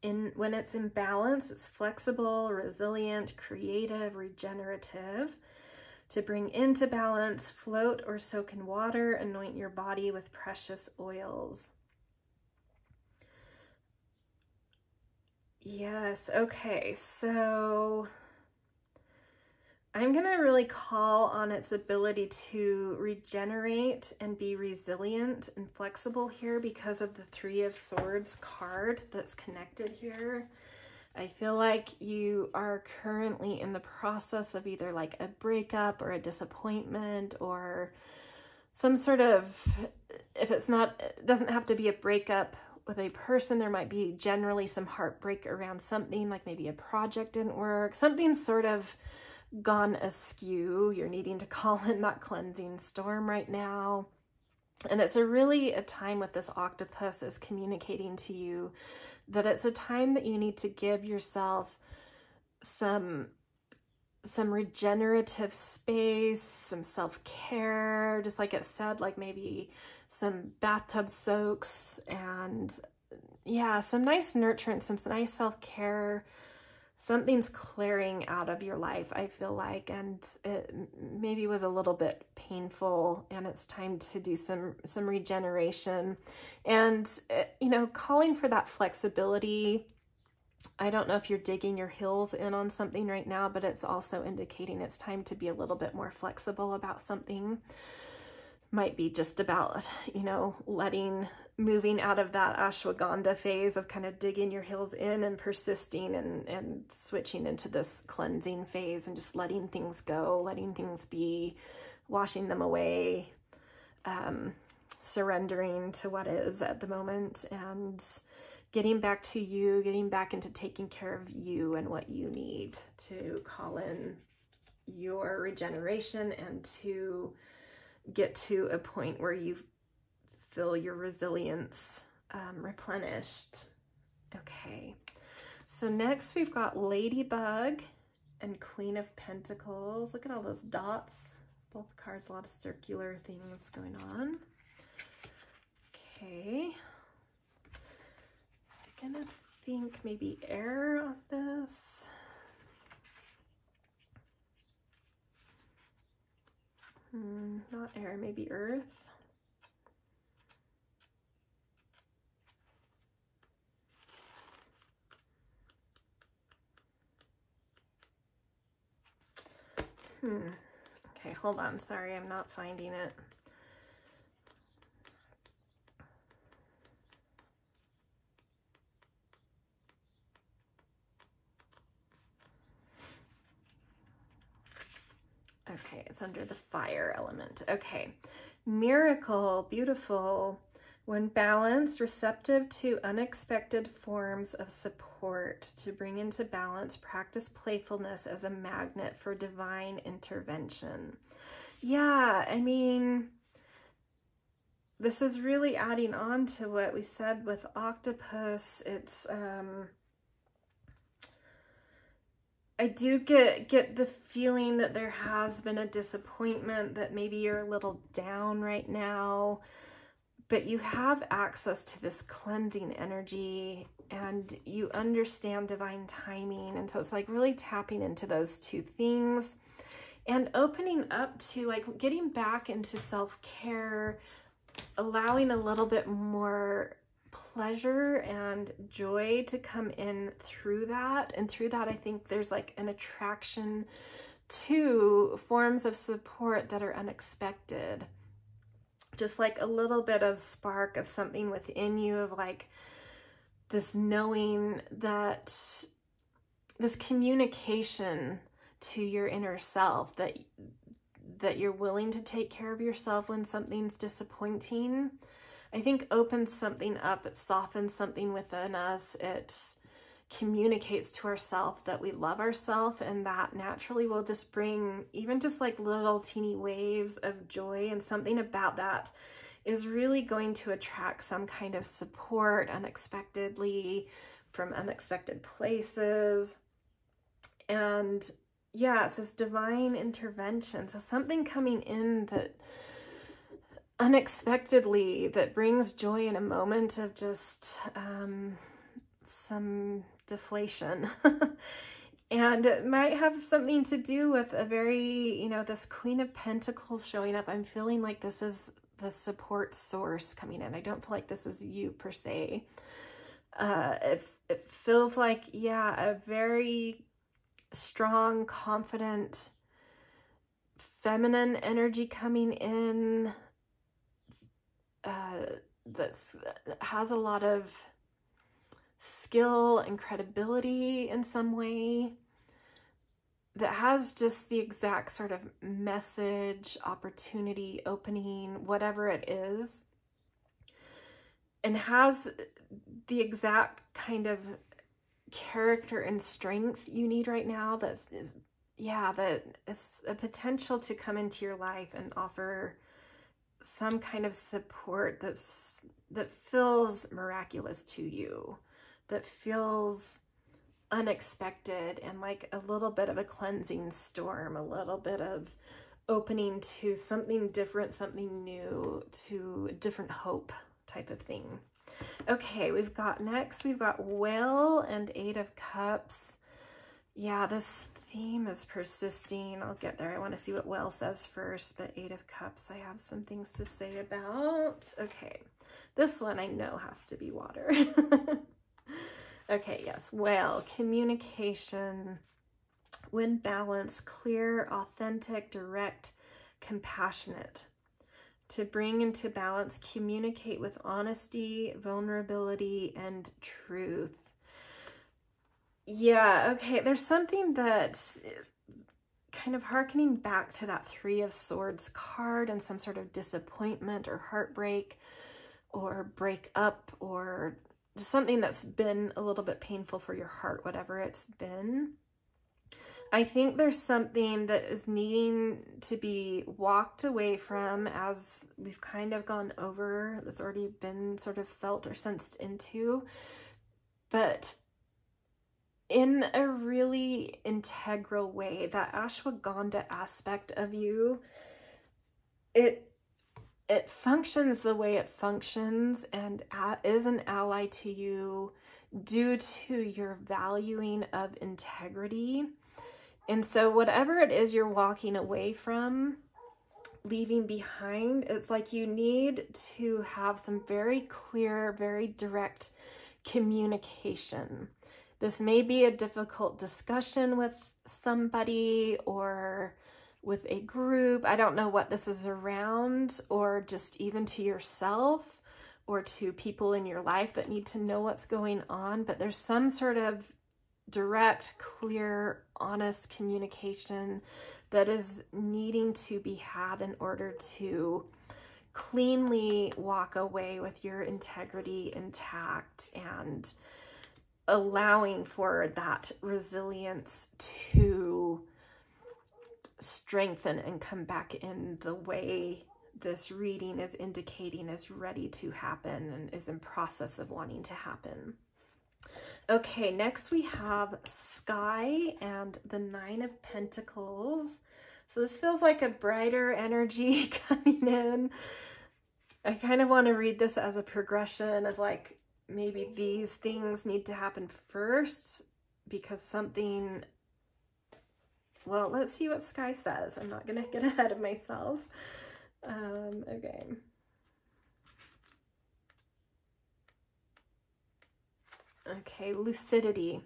When it's in balance, it's flexible, resilient, creative, regenerative. To bring into balance, float or soak in water, anoint your body with precious oils. Yes, okay, so I'm gonna really call on its ability to regenerate and be resilient and flexible here because of the 3 of Swords card that's connected here. I feel like you are currently in the process of either like a breakup or a disappointment or some sort of, if it's not, it doesn't have to be a breakup with a person, there might be generally some heartbreak around something, like maybe a project didn't work, something's sort of gone askew. You're needing to call in that cleansing storm right now. And it's really a time with this octopus is communicating to you that it's a time that you need to give yourself some regenerative space, some self-care, just like it said, like maybe some bathtub soaks and yeah, some nice nurturance, some nice self-care. Something's clearing out of your life, I feel like, and it maybe was a little bit painful, and it's time to do some regeneration. And, you know, calling for that flexibility. I don't know if you're digging your heels in on something right now, but it's also indicating it's time to be a little bit more flexible about something. Might be just about, you know, moving out of that ashwagandha phase of kind of digging your heels in and persisting and switching into this cleansing phase and just letting things go, letting things be, washing them away, surrendering to what is at the moment, and getting back to you, getting back into taking care of you and what you need to call in your regeneration and to get to a point where you feel your resilience replenished. Okay, so next we've got Ladybug and Queen of Pentacles. Look at all those dots. Both cards, a lot of circular things going on. Okay. I'm gonna think maybe air on this. Not air, maybe earth. Okay, hold on. Sorry, I'm not finding it. Okay, it's under the fire element. Okay, miracle, beautiful. When balanced, receptive to unexpected forms of support. To bring into balance, practice playfulness as a magnet for divine intervention. Yeah, I mean, this is really adding on to what we said with octopus. It's, I do get the feeling that there has been a disappointment, that maybe you're a little down right now, but you have access to this cleansing energy and you understand divine timing. And so it's like really tapping into those two things and opening up to like getting back into self-care, allowing a little bit more pleasure and joy to come in through that. And through that, I think there's like an attraction to forms of support that are unexpected. Just like a little bit of spark of something within you, of like this knowing that this communication to your inner self, that you're willing to take care of yourself when something's disappointing, I think opens something up. It softens something within us. It communicates to ourselves that we love ourselves, and that naturally will just bring even just like little teeny waves of joy, and something about that is really going to attract some kind of support unexpectedly from unexpected places. And yeah, it says divine intervention. So something coming in that unexpectedly, that brings joy in a moment of just some deflation. And it might have something to do with a very, you know, this Queen of Pentacles showing up. I'm feeling like this is the support source coming in. I don't feel like this is you per se. It feels like, yeah, a very strong, confident, feminine energy coming in that has a lot of skill and credibility in some way, that has just the exact sort of message, opportunity, opening, whatever it is, and has the exact kind of character and strength you need right now. That is a potential to come into your life and offer some kind of support that feels miraculous to you, that feels unexpected, and like a little bit of a cleansing storm, a little bit of opening to something different, something new, to a different hope type of thing. Okay, we've got Whale and 8 of Cups. Yeah, this theme is persisting. I'll get there. I want to see what Whale says first, but 8 of Cups, I have some things to say about. Okay, this one I know has to be water. Okay, yes, Whale, communication, when balanced, clear, authentic, direct, compassionate. To bring into balance, communicate with honesty, vulnerability, and truth. Yeah, okay, there's something that's kind of hearkening back to that 3 of Swords card and some sort of disappointment or heartbreak or breakup or just something that's been a little bit painful for your heart, whatever it's been. I think there's something that is needing to be walked away from as we've kind of gone over. That's already been sort of felt or sensed into, but in a really integral way. That Ashwagandha aspect of you, it functions the way it functions and is an ally to you due to your valuing of integrity. And so whatever it is you're walking away from, leaving behind, it's like you need to have some very clear, very direct communication. This may be a difficult discussion with somebody or with a group. I don't know what this is around, or just even to yourself or to people in your life that need to know what's going on, but there's some sort of direct, clear, honest communication that is needing to be had in order to cleanly walk away with your integrity intact and allowing for that resilience to strengthen and come back in the way this reading is indicating is ready to happen and is in process of wanting to happen. Okay, next we have Sky and the 9 of Pentacles. So this feels like a brighter energy coming in. I kind of want to read this as a progression of like, maybe these things need to happen first because something, well, let's see what Sky says. I'm not going to get ahead of myself. Okay. Okay, lucidity.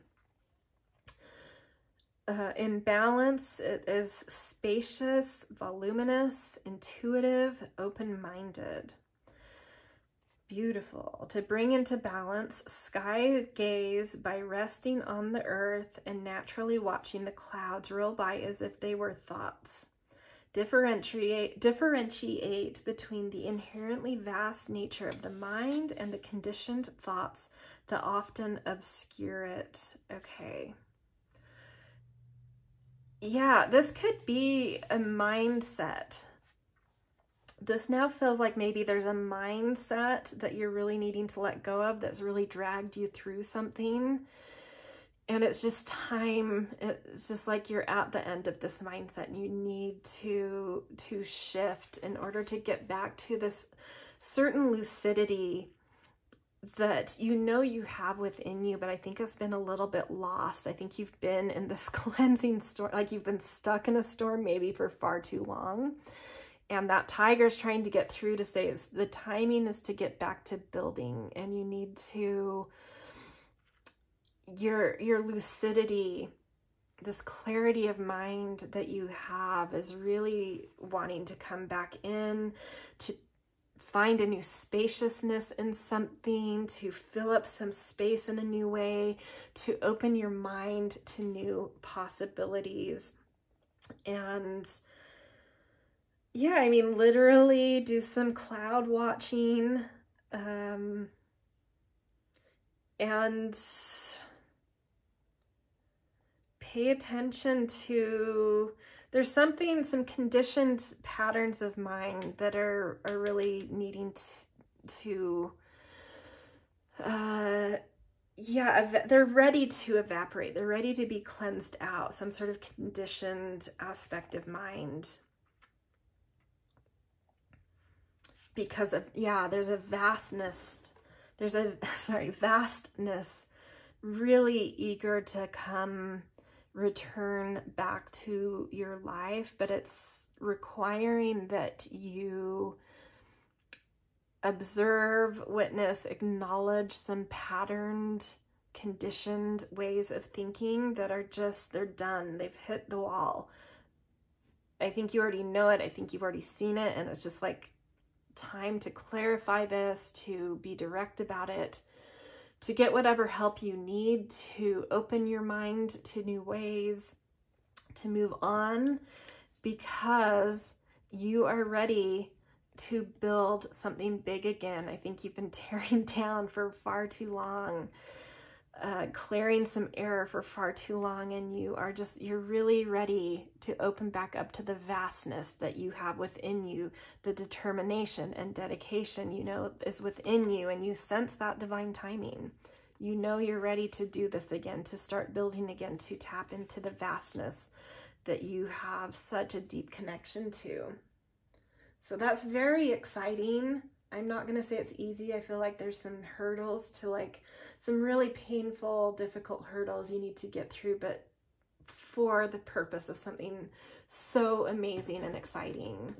In balance, it is spacious, voluminous, intuitive, open-minded. Beautiful. To bring into balance, sky gaze by resting on the earth and naturally watching the clouds roll by as if they were thoughts. Differentiate between the inherently vast nature of the mind and the conditioned thoughts that often obscure it. Okay. Yeah, this could be a mindset. This now feels like maybe there's a mindset that you're really needing to let go of that's really dragged you through something. And it's just time. It's just like you're at the end of this mindset and you need to shift in order to get back to this certain lucidity that you know you have within you, but I think it's been a little bit lost. I think you've been in this cleansing storm, like you've been stuck in a storm maybe for far too long. And that tiger's trying to get through to say the timing is to get back to building, and you need to, your lucidity, this clarity of mind that you have is really wanting to come back in, to find a new spaciousness in something, to fill up some space in a new way, to open your mind to new possibilities. And yeah, I mean, literally do some cloud watching, and pay attention to, there's some conditioned patterns of mind that are really needing to yeah, they're ready to evaporate. They're ready to be cleansed out, some sort of conditioned aspect of mind. Because of, yeah, there's a vastness there's a, sorry, vastness, really eager to come return back to your life, but it's requiring that you observe, witness, acknowledge some patterned, conditioned ways of thinking that are just, they're done. They've hit the wall. I think you already know it. I think you've already seen it. And it's just like time to clarify this, to be direct about it, to get whatever help you need, to open your mind to new ways, to move on, because you are ready to build something big again. I think you've been tearing down for far too long, clearing some air for far too long, and you're really ready to open back up to the vastness that you have within you. The determination and dedication, you know, is within you, and you sense that divine timing. You know you're ready to do this again, to start building again, to tap into the vastness that you have such a deep connection to. So that's very exciting. I'm not going to say it's easy. I feel like there's some hurdles to, like, some really painful, difficult hurdles you need to get through, but for the purpose of something so amazing and exciting.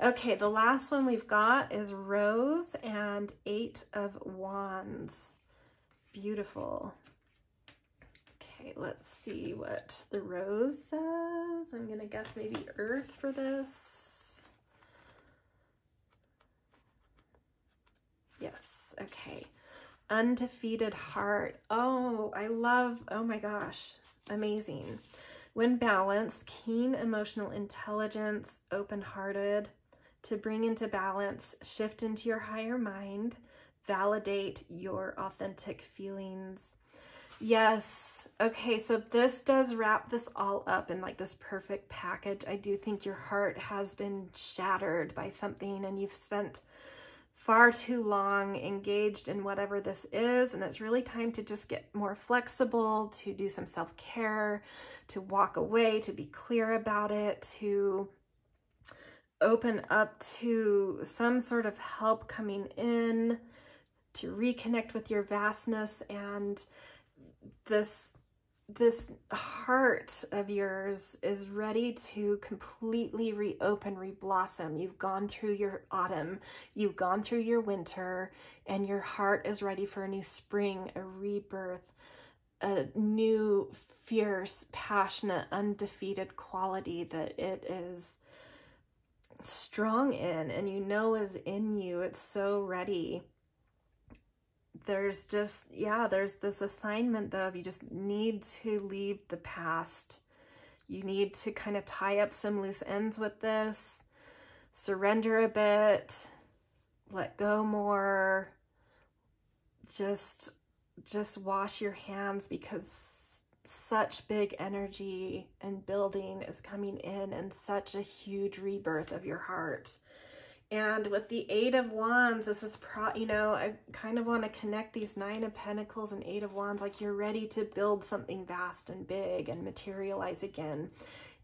Okay, the last one we've got is Rose and 8 of Wands. Beautiful. Okay, let's see what the Rose says. I'm going to guess maybe Earth for this. Yes, okay. Undefeated heart. Oh, I love, oh my gosh, amazing. When balanced, keen emotional intelligence, open-hearted, to bring into balance, shift into your higher mind, validate your authentic feelings. Yes, okay, so this does wrap this all up in like this perfect package. I do think your heart has been shattered by something, and you've spent far too long engaged in whatever this is, and it's really time to just get more flexible, to do some self-care, to walk away, to be clear about it, to open up to some sort of help coming in, to reconnect with your vastness. And this heart of yours is ready to completely reopen, reblossom. You've gone through your autumn, you've gone through your winter, and your heart is ready for a new spring, a rebirth, a new fierce, passionate, undefeated quality that it is strong in, and you know is in you. It's so ready. There's just, yeah, there's this assignment though of you just need to leave the past. You need to kind of tie up some loose ends with this, surrender a bit, let go more, just wash your hands, because such big energy and building is coming in, and such a huge rebirth of your heart. And with the 8 of Wands, this is, you know, I kind of want to connect these 9 of Pentacles and 8 of Wands, like you're ready to build something vast and big and materialize again.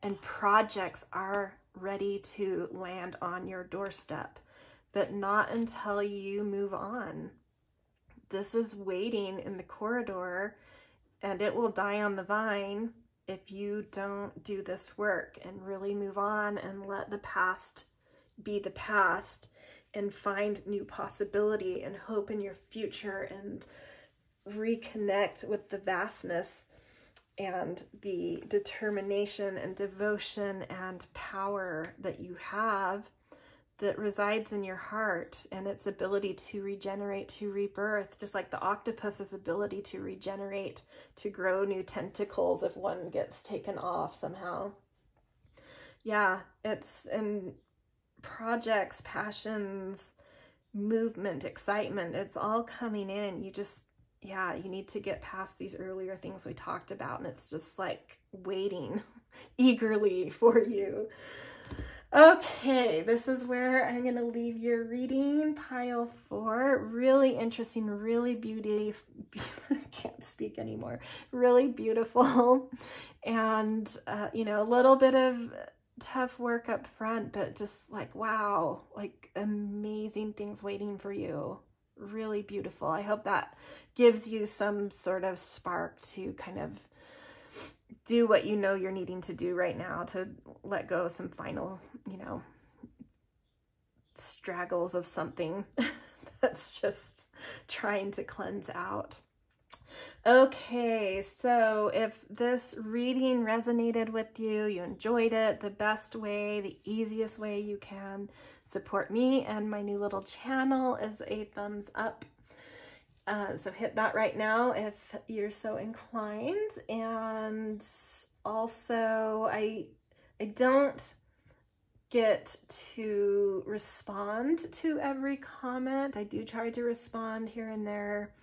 And projects are ready to land on your doorstep, but not until you move on. This is waiting in the corridor, and it will die on the vine if you don't do this work and really move on and let the past be the past, and find new possibility and hope in your future, and reconnect with the vastness and the determination and devotion and power that you have, that resides in your heart, and its ability to regenerate, to rebirth, just like the octopus's ability to regenerate, to grow new tentacles if one gets taken off somehow. Yeah, it's in projects, passions, movement, excitement, it's all coming in. You just, yeah, you need to get past these earlier things we talked about, and it's just like waiting eagerly for you. Okay, this is where I'm going to leave your reading, pile 4. Really interesting, really beautiful. I can't speak anymore. Really beautiful. And, you know, a little bit of tough work up front, but just like, wow, like amazing things waiting for you. really beautiful. I hope that gives you some sort of spark to kind of do what you know you're needing to do right now to let go of some final, you know, straggles of something that's just trying to cleanse out. Okay, so if this reading resonated with you, you enjoyed it, the best way, the easiest way you can support me and my new little channel is a thumbs up. So hit that right now if you're so inclined. And also, I don't get to respond to every comment. I do try to respond here and there.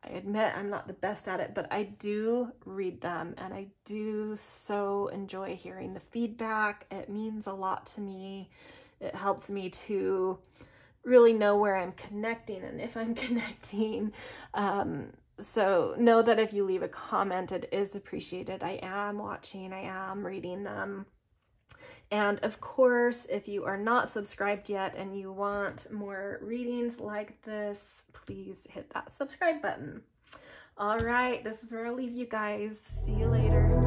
I admit I'm not the best at it, but I do read them and I do so enjoy hearing the feedback. It means a lot to me. It helps me to really know where I'm connecting and if I'm connecting. So know that if you leave a comment, it is appreciated. I am watching, I am reading them. And of course, if you are not subscribed yet and you want more readings like this, please hit that subscribe button. All right, this is where I'll leave you guys. See you later.